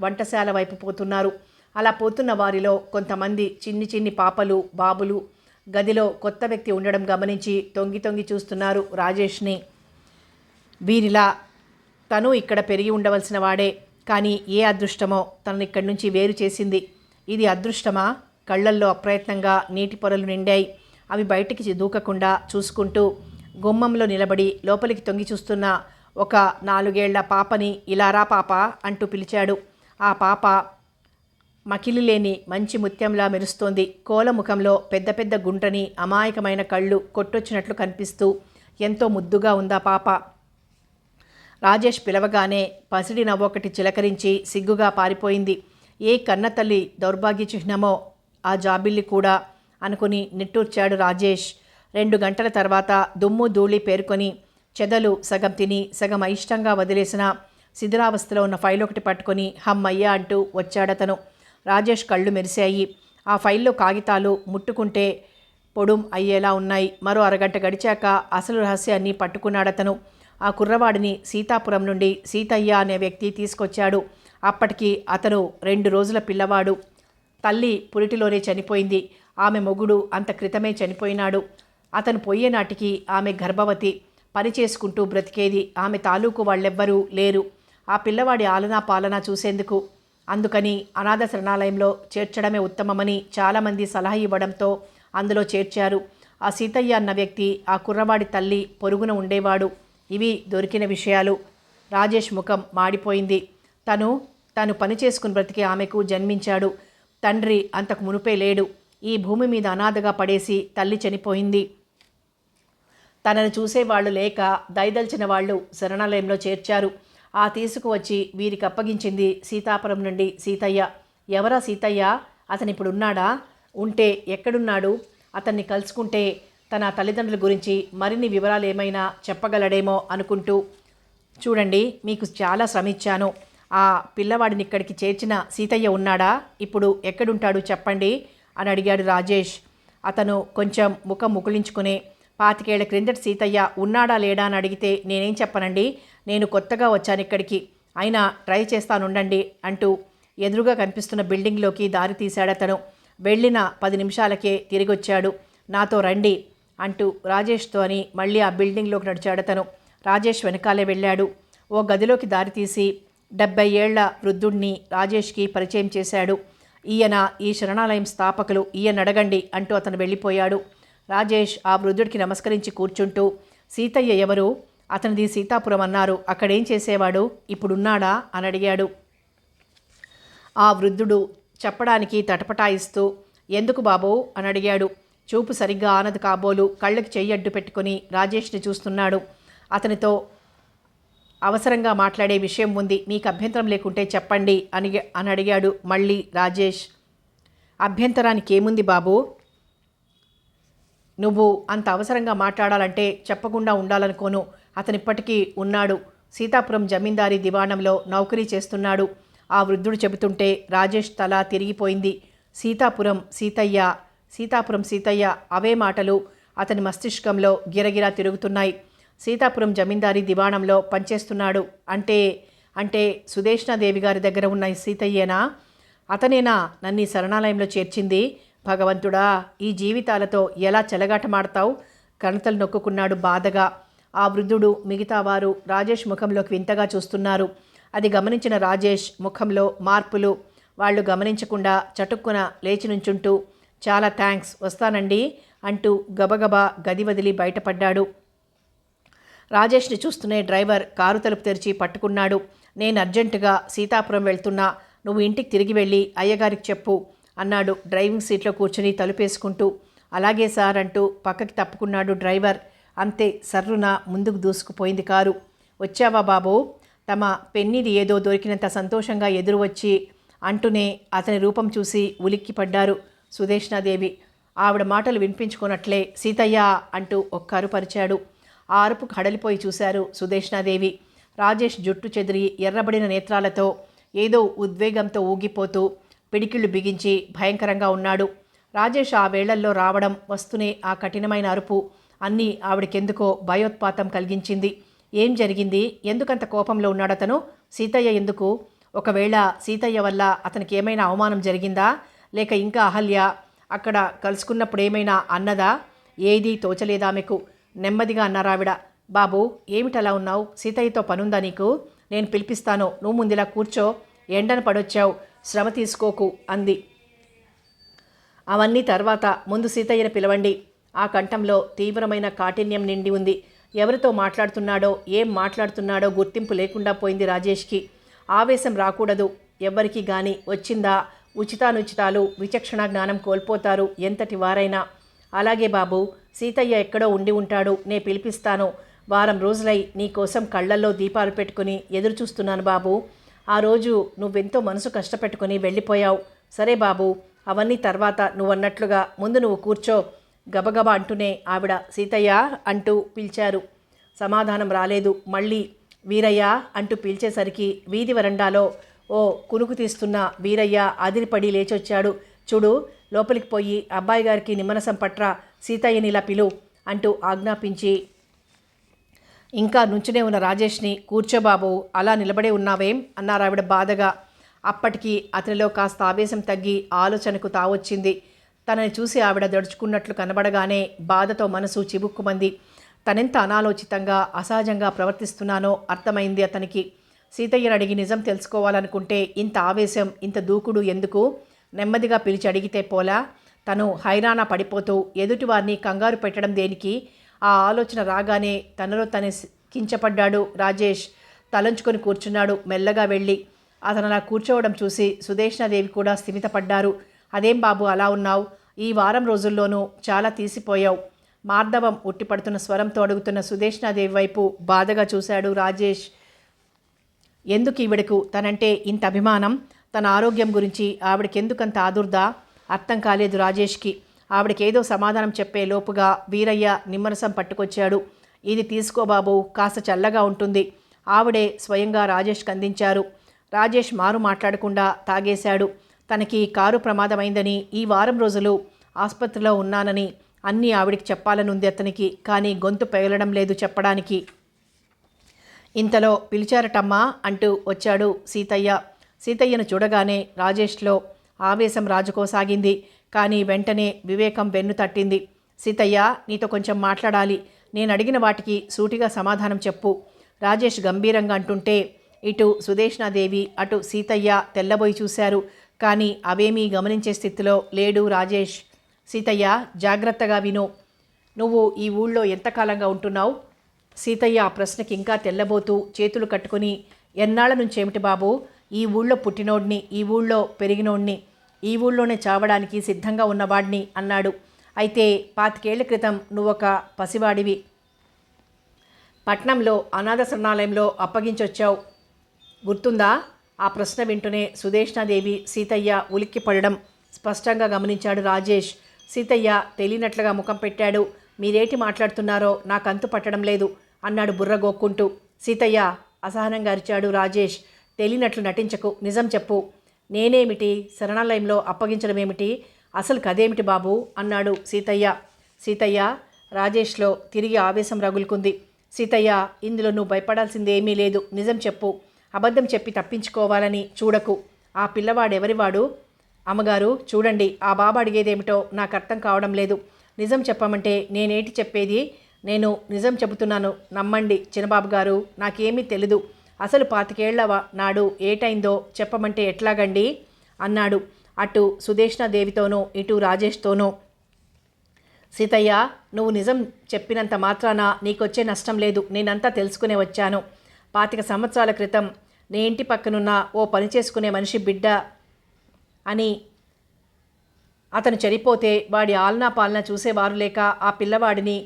Speaker 1: వంటశాల వైపు పోతున్నారు. అలా పోతున్న వారిలో కొంతమంది చిన్ని పాపలు బాబులు గదిలో కొత్త వ్యక్తి ఉండడం గమనించి తొంగి చూస్తున్నారు రాజేష్ని. వీరిలా తను ఇక్కడ పెరిగి ఉండవలసిన వాడే, కానీ ఏ అదృష్టమో తనను ఇక్కడి నుంచి వేరు చేసింది. ఇది అదృష్టమా? కళ్ళల్లో అప్రయత్నంగా నీటి పొరలు నిండాయి. అవి బయటికి దూకకుండా చూసుకుంటూ గుమ్మంలో నిలబడి లోపలికి తొంగి చూస్తున్న ఒక 4 ఏళ్ల పాపని ఇలారా పాప అంటూ పిలిచాడు. ఆ పాప మకిలి లేని మంచి ముత్యంలా మెరుస్తోంది. కోలముఖంలో పెద్ద గుండ్రని అమాయకమైన కళ్ళు కొట్టొచ్చినట్లు కనిపిస్తూ ఎంతో ముద్దుగా ఉందా పాప. రాజేష్ పిలవగానే పసిడి నవ్వొకటి చిలకరించి సిగ్గుగా పారిపోయింది. ఏ కన్నతల్లి దౌర్భాగ్య చిహ్నమో ఆ జాబిల్లి కూడా అనుకుని నిట్టూర్చాడు రాజేష్. 2 గంటల తర్వాత దుమ్ము ధూళి పేరుకొని చెదలు సగం తిని సగం అయిష్టంగా వదిలేసిన శిథిలావస్థలో ఉన్న ఫైల్ ఒకటి పట్టుకొని హమ్మయ్యా అంటూ వచ్చాడతను. రాజేష్ కళ్ళు మెరిశాయి. ఆ ఫైల్లో కాగితాలు ముట్టుకుంటే పొడుం అయ్యేలా ఉన్నాయి. మరో అరగంట గడిచాక అసలు రహస్యాన్ని పట్టుకున్నాడతను. ఆ కుర్రవాడిని సీతాపురం నుండి సీతయ్య అనే వ్యక్తి తీసుకొచ్చాడు. అప్పటికి అతను 2 రోజుల పిల్లవాడు. తల్లి పురిటిలోనే చనిపోయింది. ఆమె మొగుడు అంత క్రితమే చనిపోయినాడు. అతను పోయే నాటికి ఆమె గర్భవతి. పని చేసుకుంటూ బ్రతికేది. ఆమె తాలూకు వాళ్ళెవ్వరూ లేరు ఆ పిల్లవాడి ఆలనా పాలనా చూసేందుకు. అందుకని అనాథ శరణాలయంలో చేర్చడమే ఉత్తమమని చాలామంది సలహా ఇవ్వడంతో అందులో చేర్చారు. ఆ సీతయ్య అన్న వ్యక్తి ఆ కుర్రవాడి తల్లి పొరుగున ఉండేవాడు. ఇవి దొరికిన విషయాలు. రాజేష్ ముఖం మాడిపోయింది. తను పని చేసుకుని బ్రతికే ఆమెకు జన్మించాడు. తండ్రి అంతకు మునుపే లేడు. ఈ భూమి మీద అనాథగా పడేసి తల్లి చనిపోయింది. తనను చూసేవాళ్లు లేక దయదల్చిన వాళ్ళు శరణాలయంలో చేర్చారు. ఆ తీసుకువచ్చి వీరికి అప్పగించింది సీతాపురం నుండి సీతయ్య. ఎవరా సీతయ్య? అతనిప్పుడున్నాడా? ఉంటే ఎక్కడున్నాడు? అతన్ని కలుసుకుంటే తన తల్లిదండ్రుల గురించి మరిన్ని వివరాలు ఏమైనా చెప్పగలడేమో అనుకుంటూ, చూడండి మీకు చాలా శ్రమించాను. ఆ పిల్లవాడిని ఇక్కడికి చేర్చిన సీతయ్య ఉన్నాడా? ఇప్పుడు ఎక్కడుంటాడు చెప్పండి అని అడిగాడు రాజేష్. అతను కొంచెం ముఖం ముకుళించుకునే, 25 ఏళ్ల క్రిందటి సీతయ్య ఉన్నాడా లేడా అని అడిగితే నేనేం చెప్పనండి. నేను కొత్తగా వచ్చాను ఇక్కడికి. అయినా ట్రై చేస్తానుండండి అంటూ ఎదురుగా కనిపిస్తున్న బిల్డింగ్లోకి దారి తీశాడతను. వెళ్ళిన 10 నిమిషాలకే తిరిగొచ్చాడు. నాతో రండి అంటూ రాజేష్తో అని మళ్ళీ ఆ బిల్డింగ్లోకి నడిచాడతను. రాజేష్ వెనకాలే వెళ్ళాడు. ఓ గదిలోకి దారితీసి 70 ఏళ్ల వృద్ధుణ్ణి రాజేష్కి పరిచయం చేశాడు. ఈయన ఈ శరణాలయం స్థాపకులు, ఈయన అడగండి అంటూ అతను వెళ్ళిపోయాడు. రాజేష్ ఆ వృద్ధుడికి నమస్కరించి కూర్చుంటూ, సీతయ్య ఎవరు? అతనిది సీతాపురం అన్నారు. అక్కడేం చేసేవాడు? ఇప్పుడున్నాడా అని అడిగాడు. ఆ వృద్ధుడు చెప్పడానికి తటపటాయిస్తూ ఎందుకు బాబూ అని అడిగాడు. చూపు సరిగ్గా ఆనదు కాబోలు కళ్ళకి చెయ్యి అడ్డు పెట్టుకుని రాజేష్ని చూస్తున్నాడు. అతనితో అవసరంగా మాట్లాడే విషయం ఉంది, మీకు అభ్యంతరం లేకుంటే చెప్పండి అని అడిగాడు మళ్ళీ రాజేష్. అభ్యంతరానికి ఏముంది బాబూ, నువ్వు అంత అవసరంగా మాట్లాడాలంటే చెప్పకుండా ఉండాలనుకోను. అతనిప్పటికీ ఉన్నాడు, సీతాపురం జమీందారీ దివాణంలో నౌకరీ చేస్తున్నాడు. ఆ వృద్ధుడు చెబుతుంటే రాజేష్ తల తిరిగిపోయింది. సీతాపురం సీతయ్య అవే మాటలు అతని మస్తిష్కంలో గిరగిరా తిరుగుతున్నాయి. సీతాపురం జమీందారీ దివాణంలో పనిచేస్తున్నాడు అంటే సుదేష్ణాదేవి గారి దగ్గర ఉన్న సీతయ్యేనా? అతనేనా నన్ను శరణాలయంలో చేర్చింది? భగవంతుడా, ఈ జీవితాలతో ఎలా చెలగాటమాడతావు? కణతలు నొక్కుకున్నాడు బాధగా. ఆ వృద్ధుడు మిగతా వారు రాజేష్ ముఖంలోకి వింతగా చూస్తున్నారు. అది గమనించిన రాజేష్ ముఖంలో మార్పులు వాళ్ళు గమనించకుండా చటుక్కున లేచి నుంచుంటూ చాలా థ్యాంక్స్, వస్తానండి అంటూ గబగబా గది వదిలి బయటపడ్డాడు. రాజేష్ని చూస్తూనే డ్రైవర్ కారు తలుపు తెరిచి పట్టుకున్నాడు. నేను అర్జెంటుగా సీతాపురం వెళ్తున్నా, నువ్వు ఇంటికి తిరిగి వెళ్ళి అయ్యగారికి చెప్పు అన్నాడు డ్రైవింగ్ సీట్లో కూర్చుని తలుపేసుకుంటూ. అలాగే సార్ అంటూ పక్కకి తప్పుకున్నాడు డ్రైవర్. అంతే, సర్రున ముందుకు దూసుకుపోయింది కారు. వచ్చావా బాబూ? తమ పెన్నిది ఏదో దొరికినంత సంతోషంగా ఎదురు వచ్చి అంటూనే అతని రూపం చూసి ఉలిక్కిపడ్డారు సుదేష్ణాదేవి. ఆవిడ మాటలు వినిపించుకున్నట్లే సీతయ్య అంటూ ఒక్క అరుపరిచాడు. ఆ అరుపుకు హడలిపోయి చూశారు సుదేష్ణాదేవి. రాజేష్ జుట్టు చెదిరి ఎర్రబడిన నేత్రాలతో ఏదో ఉద్వేగంతో ఊగిపోతూ పిడికిళ్ళు బిగించి భయంకరంగా ఉన్నాడు. రాజేష్ ఆ వేళల్లో రావడం, వస్తూనే ఆ కఠినమైన అరుపు అన్నీ ఆవిడకెందుకో భయోత్పాతం కలిగించింది. ఏం జరిగింది? ఎందుకంత కోపంలో ఉన్నాడతను? సీతయ్య ఎందుకు? ఒకవేళ సీతయ్య వల్ల అతనికి ఏమైనా అవమానం జరిగిందా? లేక ఇంకా అహల్య అక్కడ కలుసుకున్నప్పుడు ఏమైనా అన్నదా? ఏదీ తోచలేదామెకు. నెమ్మదిగా అన్నారావిడ. బాబూ, ఏమిటలా ఉన్నావు? సీతయ్యతో పనుందా నీకు? నేను పిలిపిస్తాను, నువ్వు ముందిలా కూర్చో. ఎండను పడొచ్చావు, శ్రమ తీసుకోకు అంది. అవన్నీ తర్వాత, ముందు సీతయ్యను పిలవండి. ఆ కంఠంలో తీవ్రమైన కాఠిన్యం నిండి ఉంది. ఎవరితో మాట్లాడుతున్నాడో, ఏం మాట్లాడుతున్నాడో గుర్తింపు లేకుండా పోయింది రాజేష్కి. ఆవేశం రాకూడదు ఎవ్వరికి గాని, వచ్చిందా ఉచితానుచితాలు విచక్షణ జ్ఞానం కోల్పోతారు ఎంతటి వారైనా. అలాగే బాబు, సీతయ్య ఎక్కడో ఉండి ఉంటాడు, నే పిలిపిస్తాను. వారం రోజులై నీకోసం కళ్ళల్లో దీపాలు పెట్టుకుని ఎదురు చూస్తున్నాను బాబు. ఆ రోజు నువ్వెంతో మనసు కష్టపెట్టుకుని వెళ్ళిపోయావు. సరే బాబు, అవన్నీ తర్వాత, నువ్వన్నట్లుగా ముందు నువ్వు కూర్చో గబగబా అంటూనే ఆవిడ సీతయ్య అంటూ పిలిచారు. సమాధానం రాలేదు. మళ్ళీ వీరయ్య అంటూ పిలిచేసరికి వీధి వరండాలో ఓ కునుకు తీస్తున్న వీరయ్య అదిరిపడి లేచొచ్చాడు. చూడు, లోపలికి పోయి అబ్బాయి గారికి నిమ్మరసం పట్రా, సీతయ్యనిలా పిలు అంటూ ఆజ్ఞాపించి ఇంకా నుంచునే ఉన్న రాజేష్ని కూర్చోబాబు, అలా నిలబడే ఉన్నావేం అన్నారావిడ బాధగా. అప్పటికి అతనిలో కాస్త ఆవేశం తగ్గి ఆలోచనకు తావొచ్చింది. తనని చూసి ఆవిడ దడుచుకున్నట్లు కనబడగానే బాధతో మనసు చిబుక్కుమంది. తనెంత అనాలోచితంగా అసహజంగా ప్రవర్తిస్తున్నానో అర్థమైంది అతనికి. సీతయ్యను అడిగి నిజం తెలుసుకోవాలనుకుంటే ఇంత ఆవేశం, ఇంత దూకుడు ఎందుకు? నెమ్మదిగా పిలిచి అడిగితే పోలా? తను హైరాణ పడిపోతూ ఎదుటివారిని కంగారు పెట్టడం దేనికి? ఆ ఆలోచన రాగానే తనలో తనే కించపడ్డాడు రాజేష్. తలంచుకొని కూర్చున్నాడు మెల్లగా వెళ్ళి. అతను అలా కూర్చోవడం చూసి సుదేష్ణాదేవి కూడా స్థిమితపడ్డారు. అదేం బాబు అలా ఉన్నావు? ఈ వారం రోజుల్లోనూ చాలా తీసిపోయావు. మార్దవం ఉట్టిపడుతున్న స్వరంతో అడుగుతున్న సుదేష్ణాదేవి వైపు బాధగా చూశాడు రాజేష్. ఎందుకు ఈవిడకు తనంటే ఇంత అభిమానం? తన ఆరోగ్యం గురించి ఆవిడకెందుకంత ఆదుర్దా? అర్థం కాలేదు రాజేష్కి. ఆవిడకేదో సమాధానం చెప్పే లోపుగా వీరయ్య నిమ్మరసం పట్టుకొచ్చాడు. ఇది తీసుకో బాబు, కాస్త చల్లగా ఉంటుంది. ఆవిడే స్వయంగా రాజేష్కి అందించారు. రాజేష్ మారు మాట్లాడకుండా తాగేశాడు. తనకి కారు ప్రమాదమైందని, ఈ వారం రోజులు ఆసుపత్రిలో ఉన్నానని అన్నీ ఆవిడికి చెప్పాలనుంది అతనికి. కానీ గొంతు పెగలడం లేదు చెప్పడానికి. ఇంతలో పిలిచారటమ్మా అంటూ వచ్చాడు సీతయ్య. సీతయ్యను చూడగానే రాజేష్లో ఆవేశం రాజుకోసాగింది. కానీ వెంటనే వివేకం వెన్ను తట్టింది. సీతయ్య, నీతో కొంచెం మాట్లాడాలి. నేను అడిగిన వాటికి సూటిగా సమాధానం చెప్పు రాజేష్ గంభీరంగా అంటుంటే ఇటు సుదేష్ణాదేవి అటు సీతయ్య తెల్లబోయి చూశారు. కానీ అవేమీ గమనించే స్థితిలో లేడు రాజేష్. సీతయ్య, జాగ్రత్తగా విను. నువ్వు ఈ ఊళ్ళో ఎంతకాలంగా ఉంటున్నావు? సీతయ్య ఆ ప్రశ్నకి ఇంకా తెల్లబోతూ చేతులు కట్టుకుని, ఎన్నాళ్ళ నుంచేమిటి బాబు? ఈ ఊళ్ళో పుట్టినోడిని, ఈ ఊళ్ళో పెరిగినోడిని, ఈ ఊళ్ళోనే చావడానికి సిద్ధంగా ఉన్నవాడిని అన్నాడు. అయితే 25 ఏళ్ల క్రితం నువ్వొక పసివాడివి, పట్నంలో అనాథ శరణాలయంలో అప్పగించొచ్చావు, గుర్తుందా? ఆ ప్రశ్న వింటూనే సుదేష్ణాదేవి, సీతయ్య ఉలిక్కిపడడం స్పష్టంగా గమనించాడు రాజేష్. సీతయ్య తెలియనట్లుగా ముఖం పెట్టాడు. మీరేటి మాట్లాడుతున్నారో నాకు అంతు పట్టడం లేదు అన్నాడు బుర్ర గోక్కుంటూ. సీతయ్య, అసహనంగా అరిచాడు రాజేష్. తెలియనట్లు నటించకు, నిజం చెప్పు. నేనేమిటి, శరణాలయంలో అప్పగించడం ఏమిటి, అసలు కదేమిటి బాబు అన్నాడు సీతయ్య. సీతయ్య, రాజేష్లో తిరిగి ఆవేశం రగులుకుంది. సీతయ్య, ఇందులో నువ్వు భయపడాల్సిందేమీ లేదు, నిజం చెప్పు. అబద్ధం చెప్పి తప్పించుకోవాలని చూడకు. ఆ పిల్లవాడెవరివాడు? అమ్మగారు చూడండి, ఆ బాబు అడిగేదేమిటో నాకు అర్థం కావడం లేదు. నిజం చెప్పమంటే నేనేటి చెప్పేది? నేను నిజం చెబుతున్నాను, నమ్మండి చిన్నబాబు గారు, నాకేమీ తెలీదు. అసలు 25 ఏళ్ల నాడు ఏటైందో చెప్పమంటే ఎట్లాగండి అన్నాడు. అటు సుదేష్ణాదేవితోనూ ఇటు రాజేష్తోనూ. సీతయ్య, నువ్వు నిజం చెప్పినంత మాత్రాన నీకొచ్చే నష్టం లేదు. నేనంతా తెలుసుకునే వచ్చాను. 25 సంవత్సరాల క్రితం నీ ఇంటి పక్కనున్న ఓ పని చేసుకునే మనిషి బిడ్డ అని అతను చనిపోతే వాడి ఆలనా పాలన చూసేవారు లేక ఆ పిల్లవాడిని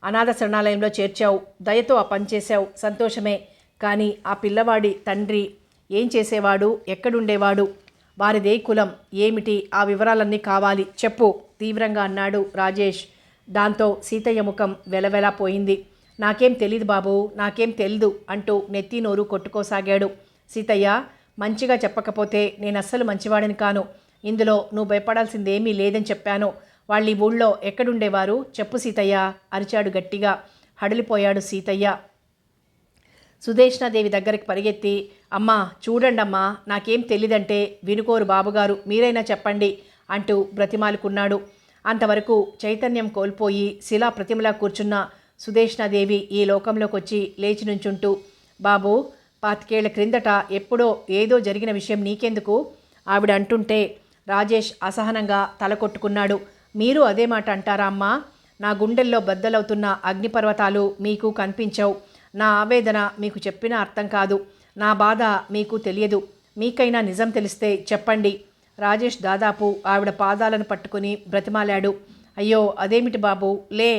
Speaker 1: అనాథ శరణాలయంలో చేర్చావు. దయతో ఆ పని చేశావు, సంతోషమే. కానీ ఆ పిల్లవాడి తండ్రి ఏం చేసేవాడు, ఎక్కడుండేవాడు, వారిదే కులం ఏమిటి, ఆ వివరాలన్నీ కావాలి, చెప్పు తీవ్రంగా అన్నాడు రాజేష్. దాంతో సీతయ్య ముఖం వెలవెలా పోయింది. నాకేం తెలీదు బాబు, నాకేం తెలీదు అంటూ నెత్తి నోరు కొట్టుకోసాగాడు. సీతయ్య, మంచిగా చెప్పకపోతే నేను అస్సలు మంచివాడిని కాను. ఇందులో నువ్వు భయపడాల్సిందేమీ లేదని చెప్పాను. వాళ్ళు ఈ ఊళ్ళో ఎక్కడుండేవారు చెప్పు సీతయ్య అరిచాడు గట్టిగా. హడలిపోయాడు సీతయ్య. సుదేష్ణాదేవి దగ్గరికి పరిగెత్తి, అమ్మా చూడండమ్మా, నాకేం తెలీదంటే వినుకోరు బాబుగారు, మీరైనా చెప్పండి అంటూ బ్రతిమాలుకున్నాడు. అంతవరకు చైతన్యం కోల్పోయి శిలా ప్రతిమలా కూర్చున్న సుదేష్ణాదేవి ఈ లోకంలోకి వచ్చి లేచి నుంచుంటూ, బాబు 25 ఏళ్ల క్రిందట ఎప్పుడో ఏదో జరిగిన విషయం నీకెందుకు ఆవిడ అంటుంటే రాజేష్ అసహనంగా తల కొట్టుకున్నాడు. మీరు అదే మాట అంటారా అమ్మా? నా గుండెల్లో బద్దలవుతున్న అగ్నిపర్వతాలు మీకు కనిపించవు. నా ఆవేదన మీకు చెప్పినా అర్థం కాదు. నా బాధ మీకు తెలియదు. మీకైనా నిజం తెలిస్తే చెప్పండి. రాజేష్ దాదాపు ఆవిడ పాదాలను పట్టుకుని బ్రతిమాలాడు. అయ్యో అదేమిటి బాబు, లే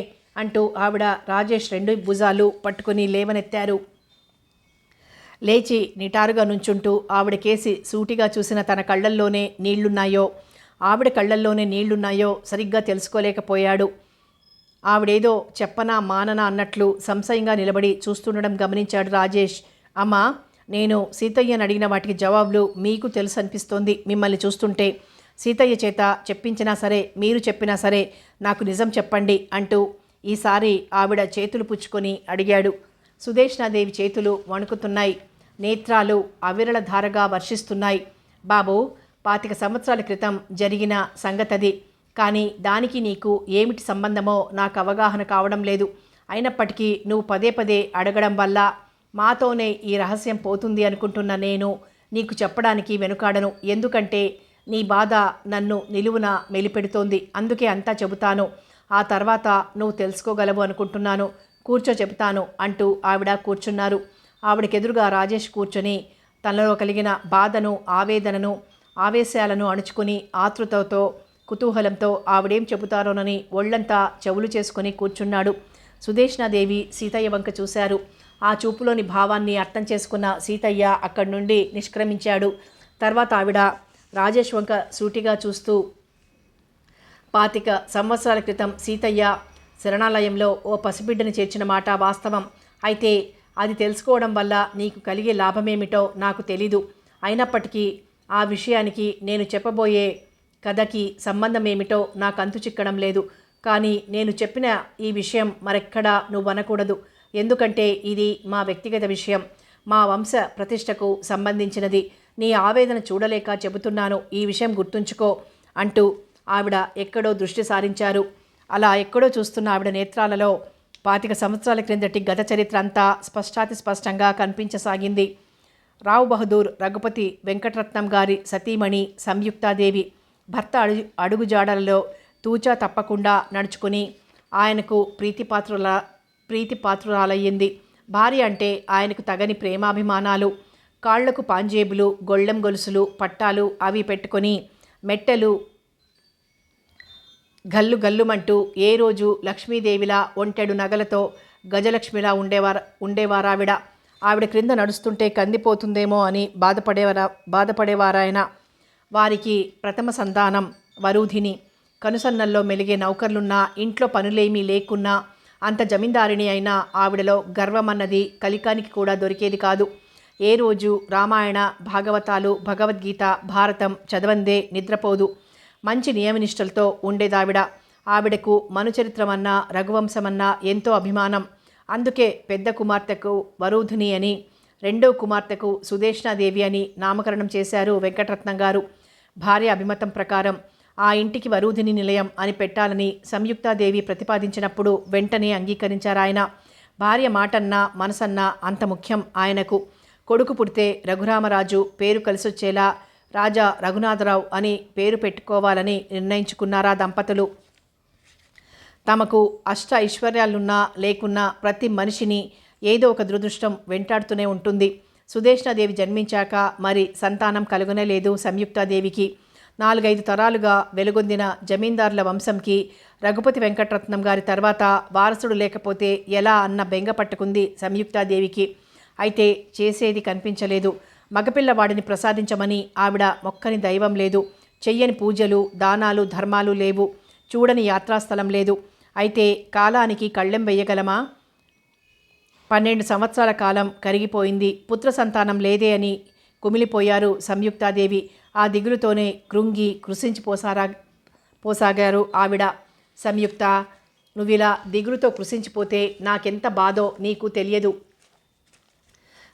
Speaker 1: అంటూ ఆవిడ రాజేష్ 2 భుజాలు పట్టుకుని లేవనెత్తారు. లేచి నిటారుగా నుంచుంటూ ఆవిడ కేసి సూటిగా చూసిన తన కళ్ళల్లోనే నీళ్లున్నాయో, ఆవిడ కళ్ళల్లోనే నీళ్లున్నాయో సరిగ్గా తెలుసుకోలేకపోయాడు. ఆవిడేదో చెప్పనా మాననా అన్నట్లు సంశయంగా నిలబడి చూస్తుండడం గమనించాడు రాజేష్. అమ్మా, నేను సీతయ్యని అడిగిన వాటికి జవాబులు మీకు తెలుసు అనిపిస్తోంది మిమ్మల్ని చూస్తుంటే. సీతయ్య చేత చెప్పించినా సరే, మీరు చెప్పినా సరే నాకు నిజం చెప్పండి అంటూ ఈసారి ఆవిడ చేతులు పుచ్చుకొని అడిగాడు. సుదేష్ణాదేవి చేతులు వణుకుతున్నాయి, నేత్రాలు అవిరళ ధారగా వర్షిస్తున్నాయి. బాబు, 25 సంవత్సరాల క్రితం జరిగిన సంగతది. కానీ దానికి నీకు ఏమిటి సంబంధమో నాకు అవగాహన కావడం లేదు. అయినప్పటికీ నువ్వు పదే పదే అడగడం వల్ల మాతోనే ఈ రహస్యం పోతుంది అనుకుంటున్న నేను నీకు చెప్పడానికి వెనుకాడను. ఎందుకంటే నీ బాధ నన్ను నిలువున మెలిపెడుతోంది. అందుకే అంతా చెబుతాను. ఆ తర్వాత నువ్వు తెలుసుకోగలవు అనుకుంటున్నాను. కూర్చో చెబుతాను అంటూ ఆవిడ కూర్చున్నారు. ఆవిడకెదురుగా రాజేష్ కూర్చొని తనలో కలిగిన బాధను, ఆవేదనను, ఆవేశాలను అణుచుకుని ఆతృతతో, కుతూహలంతో ఆవిడేం చెబుతారోనని ఒళ్లంతా చెవులు చేసుకుని కూర్చున్నాడు. సుదేష్ణాదేవి సీతయ్య వంక చూశారు. ఆ చూపులోని భావాన్ని అర్థం చేసుకున్న సీతయ్య అక్కడి నుండి నిష్క్రమించాడు. తర్వాత ఆవిడ రాజేష్ వంక సూటిగా చూస్తూ, 25 సంవత్సరాల క్రితం సీతయ్య శరణాలయంలో ఓ పసిబిడ్డని చేర్చిన మాట వాస్తవం. అయితే అది తెలుసుకోవడం వల్ల నీకు కలిగే లాభమేమిటో నాకు తెలీదు. అయినప్పటికీ ఆ విషయానికి నేను చెప్పబోయే కథకి సంబంధం ఏమిటో నాకు అంతు చిక్కడం లేదు. కానీ నేను చెప్పిన ఈ విషయం మరెక్కడా నువ్వు అనకూడదు. ఎందుకంటే ఇది మా వ్యక్తిగత విషయం, మా వంశ ప్రతిష్టకు సంబంధించినది. నీ ఆవేదన చూడలేక చెబుతున్నాను, ఈ విషయం గుర్తుంచుకో అంటూ ఆవిడ ఎక్కడో దృష్టి సారించారు. అలా ఎక్కడో చూస్తున్న ఆవిడ నేత్రాలలో 25 సంవత్సరాల క్రిందటి గత చరిత్ర అంతా స్పష్టంగా కనిపించసాగింది. రావు బహదూర్ రఘుపతి వెంకటరత్నం గారి సతీమణి సంయుక్తాదేవి భర్త అడుగుజాడలలో తూచా తప్పకుండా నడుచుకుని ఆయనకు ప్రీతిపాత్రురాలయ్యింది. భార్య అంటే ఆయనకు తగని ప్రేమాభిమానాలు. కాళ్లకు పాంజేబులు, గొళ్ళెం గొలుసులు, పట్టాలు అవి పెట్టుకొని మెట్టెలు గల్లు గల్లుమంటూ ఏ రోజు లక్ష్మీదేవిలా ఒంటెడు నగలతో గజలక్ష్మిలా ఉండేవారావిడ. ఆవిడ క్రింద నడుస్తుంటే కందిపోతుందేమో అని బాధపడేవారాయన. వారికి ప్రథమ సంతానం వరూధిని. కనుసన్నల్లో మెలిగే నౌకర్లున్నా, ఇంట్లో పనులేమీ లేకున్నా, అంత జమీందారిణి అయినా ఆవిడలో గర్వమన్నది కలికానికి కూడా దొరికేది కాదు. ఏ రోజు రామాయణ, భాగవతాలు, భగవద్గీత, భారతం చదవందే నిద్రపోదు. మంచి నియమనిష్టలతో ఉండేదావిడ. ఆవిడకు మనుచరిత్రమన్నా, రఘువంశమన్నా ఎంతో అభిమానం. అందుకే పెద్ద కుమార్తెకు వరూధిని అని, రెండో కుమార్తెకు సుదేష్ణాదేవి అని నామకరణం చేశారు వెంకటరత్నం గారు. భార్య అభిమతం ప్రకారం ఆ ఇంటికి వరూధిని నిలయం అని పెట్టాలని సంయుక్తాదేవి ప్రతిపాదించినప్పుడు వెంటనే అంగీకరించారాయన. భార్య మాటన్నా మనసన్నా అంత ముఖ్యం ఆయనకు. కొడుకు పుడితే రఘురామరాజు పేరు కలిసొచ్చేలా రాజా రఘునాథరావు అని పేరు పెట్టుకోవాలని నిర్ణయించుకున్నారా దంపతులు. తమకు అష్ట ఐశ్వర్యాలున్నా లేకున్నా ప్రతి మనిషిని ఏదో ఒక దురదృష్టం వెంటాడుతూనే ఉంటుంది. సుదేష్ణాదేవి జన్మించాక మరి సంతానం కలుగనేలేదు సంయుక్తాదేవికి. 4-5 తరాలుగా వెలుగొందిన జమీందారుల వంశంకి రఘుపతి వెంకటరత్నం గారి తర్వాత వారసుడు లేకపోతే ఎలా అన్న బెంగ పట్టుకుంది సంయుక్తాదేవికి. అయితే చేసేది కనిపించలేదు. మగపిల్లవాడిని ప్రసాదించమని ఆవిడ మొక్కని దైవం లేదు. చెయ్యని పూజలు, దానాలు, ధర్మాలు లేవు. చూడని యాత్రాస్థలం లేదు. అయితే కాలానికి కళ్ళెం వెయ్యగలమా? 12 సంవత్సరాల కాలం కరిగిపోయింది. పుత్ర సంతానం లేదే అని కుమిలిపోయారు సంయుక్తాదేవి. ఆ దిగులుతోనే కృంగి పోసాగారు ఆవిడ. సంయుక్త, నువ్విలా దిగులుతో కృషించిపోతే నాకెంత బాధో నీకు తెలియదు.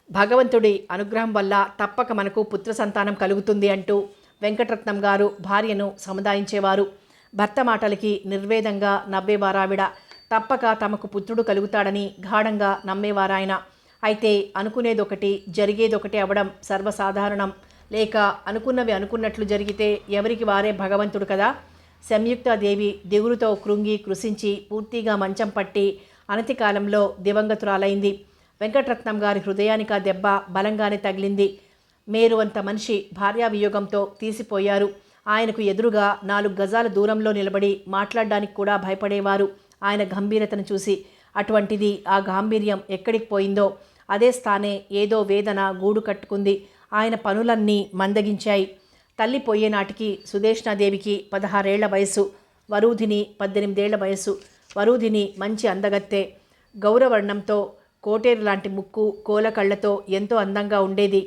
Speaker 1: భగవంతుడి అనుగ్రహం వల్ల తప్పక మనకు పుత్ర సంతానం కలుగుతుంది అంటూ వెంకటరత్నం గారు భార్యను సముదాయించేవారు. భర్త మాటలకి నిర్వేదంగా నవ్వేవారావిడ. తప్పక తమకు పుత్రుడు కలుగుతాడని గాఢంగా నమ్మేవారాయన. అయితే అనుకునేదొకటి జరిగేదొకటి అవడం సర్వసాధారణం. లేక అనుకున్నవి అనుకున్నట్లు జరిగితే ఎవరికి వారే భగవంతుడు కదా. సంయుక్తాదేవి దిగులుతో కృంగి కృషించి పూర్తిగా మంచం పట్టి అనతి కాలంలో దివంగతురాలైంది. వెంకటరత్నం గారి హృదయానికి ఆ దెబ్బ బలంగానే తగిలింది. మేరువంత మనిషి భార్యావియోగంతో తీసిపోయారు. ఆయనకు ఎదురుగా 4 గజాల దూరంలో నిలబడి మాట్లాడడానికి కూడా భయపడేవారు ఆయన గంభీరతను చూసి. అటువంటిది ఆ గాంభీర్యం ఎక్కడికి పోయిందో. అదే స్థానే ఏదో వేదన గూడు కట్టుకుంది. ఆయన పనులన్నీ మందగించాయి. తల్లి పోయే నాటికి సుదేష్ణాదేవికి 16 ఏళ్ల వయసు, వరూధిని 18 ఏళ్ల వయసు. వరూధిని మంచి అందగత్తె, గౌరవర్ణంతో, కోటేరు లాంటి ముక్కు, కోల కళ్ళతో ఎంతో అందంగా ఉండేది.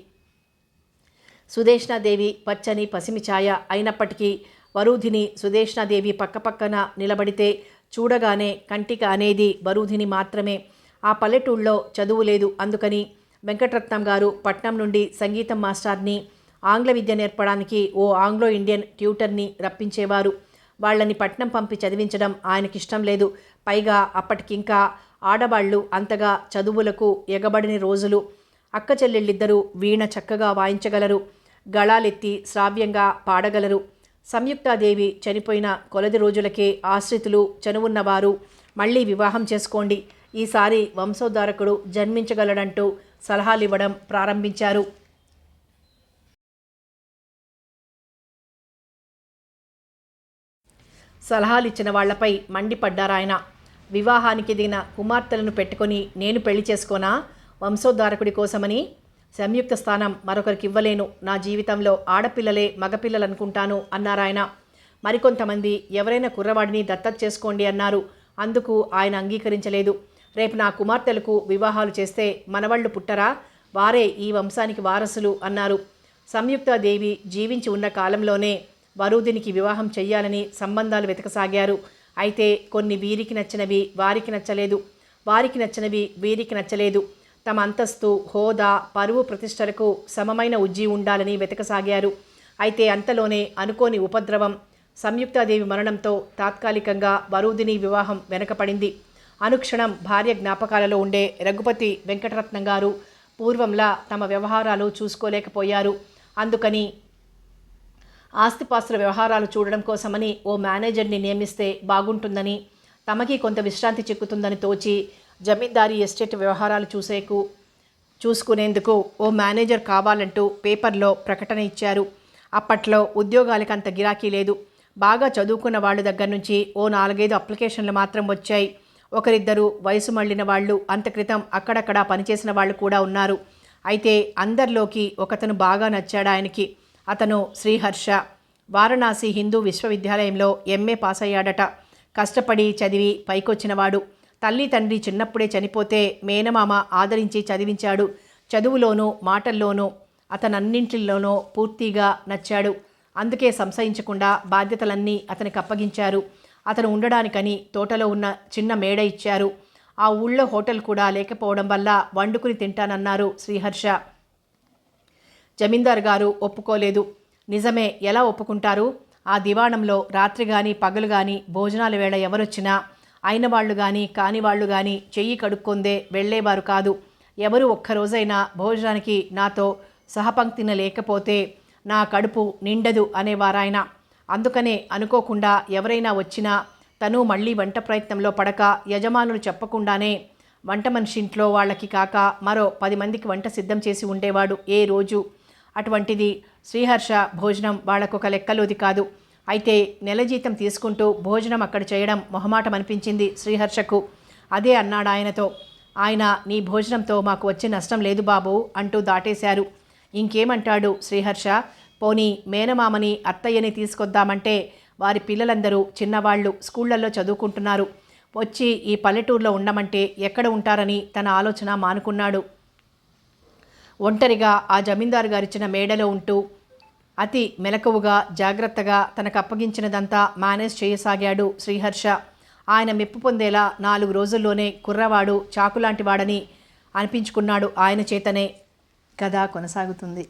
Speaker 1: సుదేష్ణాదేవి పచ్చని పసిమి ఛాయ అయినప్పటికీ వరూధిని సుదేష్ణాదేవి పక్కపక్కన నిలబడితే చూడగానే కంటికి అనేది వరూధిని మాత్రమే. ఆ పల్లెటూళ్ళలో చదువు లేదు. అందుకని వెంకటరత్నం గారు పట్నం నుండి సంగీతం మాస్టర్ని, ఆంగ్ల విద్య నేర్పడానికి ఓ ఆంగ్లో ఇండియన్ ట్యూటర్ని రప్పించేవారు. వాళ్ళని పట్నం పంపి చదివించడం ఆయనకిష్టం లేదు. పైగా అప్పటికింకా ఆడవాళ్లు అంతగా చదువులకు ఎగబడిన రోజులు. అక్క చెల్లెళ్ళిద్దరూ వీణ చక్కగా వాయించగలరు, గళాలెత్తి శ్రావ్యంగా పాడగలరు. సంయుక్తాదేవి చనిపోయిన కొలది రోజులకే ఆశ్రితులు, చనువున్నవారు మళ్ళీ వివాహం చేసుకోండి, ఈసారి వంశోద్ధారకుడు జన్మించగలడంటూ సలహాలివ్వడం ప్రారంభించారు. సలహాలిచ్చిన వాళ్లపై మండిపడ్డారాయన. వివాహానికి దిగిన కుమార్తెలను పెట్టుకొని నేను పెళ్లి చేసుకోనా వంశోద్ధారకుడి కోసమని? సంయుక్త స్థానం మరొకరికి ఇవ్వలేను. నా జీవితంలో ఆడపిల్లలే మగపిల్లలనుకుంటాను అన్నారాయన. మరికొంతమంది ఎవరైనా కుర్రవాడిని దత్తత చేసుకోండి అన్నారు. అందుకు ఆయన అంగీకరించలేదు. రేపు నా కుమార్తెలకు వివాహాలు చేస్తే మనవళ్ళు పుట్టరా? వారే ఈ వంశానికి వారసులు అన్నారు. సంయుక్తాదేవి జీవించి ఉన్న కాలంలోనే వరూధినికి వివాహం చెయ్యాలని సంబంధాలు వెతకసాగారు. అయితే కొన్ని వీరికి నచ్చినవి వారికి నచ్చలేదు, వారికి నచ్చినవి వీరికి నచ్చలేదు. తమ అంతస్తు, హోదా, పరువు ప్రతిష్టలకు సమమైన ఉజ్జీ ఉండాలని వెతకసాగారు. అయితే అంతలోనే అనుకోని ఉపద్రవం. సంయుక్తాదేవి మరణంతో తాత్కాలికంగా వరూధిని వివాహం వెనకపడింది. అనుక్షణం భార్య జ్ఞాపకాలలో ఉండే రఘుపతి వెంకటరత్నం గారు పూర్వంలా తమ వ్యవహారాలు చూసుకోలేకపోయారు. అందుకని ఆస్తిపాస్తుల వ్యవహారాలు చూడడం కోసమని ఓ మేనేజర్ని నియమిస్తే బాగుంటుందని, తమకి కొంత విశ్రాంతి చిక్కుతుందని తోచి జమీందారీ ఎస్టేట్ వ్యవహారాలు చూసేకు చూసుకునేందుకు ఓ మేనేజర్ కావాలంటూ పేపర్లో ప్రకటన ఇచ్చారు. అప్పట్లో ఉద్యోగాలకు అంత గిరాకీ లేదు. బాగా చదువుకున్న వాళ్ళ దగ్గర నుంచి ఓ 4-5 అప్లికేషన్లు మాత్రం వచ్చాయి. ఒకరిద్దరు వయసు మళ్ళిన వాళ్ళు, అంత క్రితం అక్కడక్కడ పనిచేసిన వాళ్ళు కూడా ఉన్నారు. అయితే అందరిలోకి ఒకతను బాగా నచ్చాడు ఆయనకి. అతను శ్రీహర్ష. వారణాసి హిందూ విశ్వవిద్యాలయంలో ఎంఏ పాస్ అయ్యాడట. కష్టపడి చదివి పైకొచ్చినవాడు. తల్లి తండ్రి చిన్నప్పుడే చనిపోతే మేనమామ ఆదరించి చదివించాడు. చదువులోనూ మాటల్లోనూ అతనన్నింటిలోనూ పూర్తిగా నచ్చాడు. అందుకే సంశయించకుండా బాధ్యతలన్నీ అతనికి అప్పగించారు. అతను ఉండడానికని తోటలో ఉన్న చిన్న మేడ ఇచ్చారు. ఆ ఊళ్ళో హోటల్ కూడా లేకపోవడం వల్ల వండుకుని తింటానన్నారు శ్రీహర్ష. జమీందార్ గారు ఒప్పుకోలేదు. నిజమే, ఎలా ఒప్పుకుంటారు? ఆ దివాణంలో రాత్రి కానీ పగలు కానీ భోజనాల వేళ ఎవరొచ్చినా అయిన వాళ్ళు కానీ కాని వాళ్ళు కానీ చెయ్యి కడుక్కొందే వెళ్ళేవారు కాదు. ఎవరు ఒక్కరోజైనా భోజనానికి నాతో సహపంక్తిన లేకపోతే నా కడుపు నిండదు అనేవారాయన. అందుకనే అనుకోకుండా ఎవరైనా వచ్చినా తను మళ్ళీ వంట ప్రయత్నంలో పడక యజమానులు చెప్పకుండానే వంట మనిషి ఇంట్లో వాళ్ళకి కాక మరో 10 మందికి వంట సిద్ధం చేసి ఉండేవాడు ఏ రోజు. అటువంటిది శ్రీహర్ష భోజనం వాళ్లకొక లెక్కలోది కాదు. అయితే నెల జీతం తీసుకుంటూ భోజనం అక్కడ చేయడం మొహమాటం అనిపించింది శ్రీహర్షకు. అదే అన్నాడు ఆయనతో. ఆయన, నీ భోజనంతో మాకు వచ్చే నష్టం లేదు బాబు అంటూ దాటేశారు. ఇంకేమంటాడు శ్రీహర్ష? పోనీ మేనమామని అత్తయ్యని తీసుకొద్దామంటే వారి పిల్లలందరూ చిన్నవాళ్ళు, స్కూళ్లలో చదువుకుంటున్నారు. వచ్చి ఈ పల్లెటూరులో ఉండమంటే ఎక్కడ ఉంటారని తన ఆలోచన మానుకున్నాడు. ఒంటరిగా ఆ జమీందారు గారిచ్చిన మేడలో ఉంటూ అతి మెలకువగా జాగ్రత్తగా తనకు అప్పగించినదంతా మేనేజ్ చేయసాగాడు శ్రీహర్ష. ఆయన మెప్పు పొందేలా 4 రోజుల్లోనే కుర్రవాడు చాకులాంటి వాడని అనిపించుకున్నాడు ఆయన చేతనే. కథ కొనసాగుతుంది.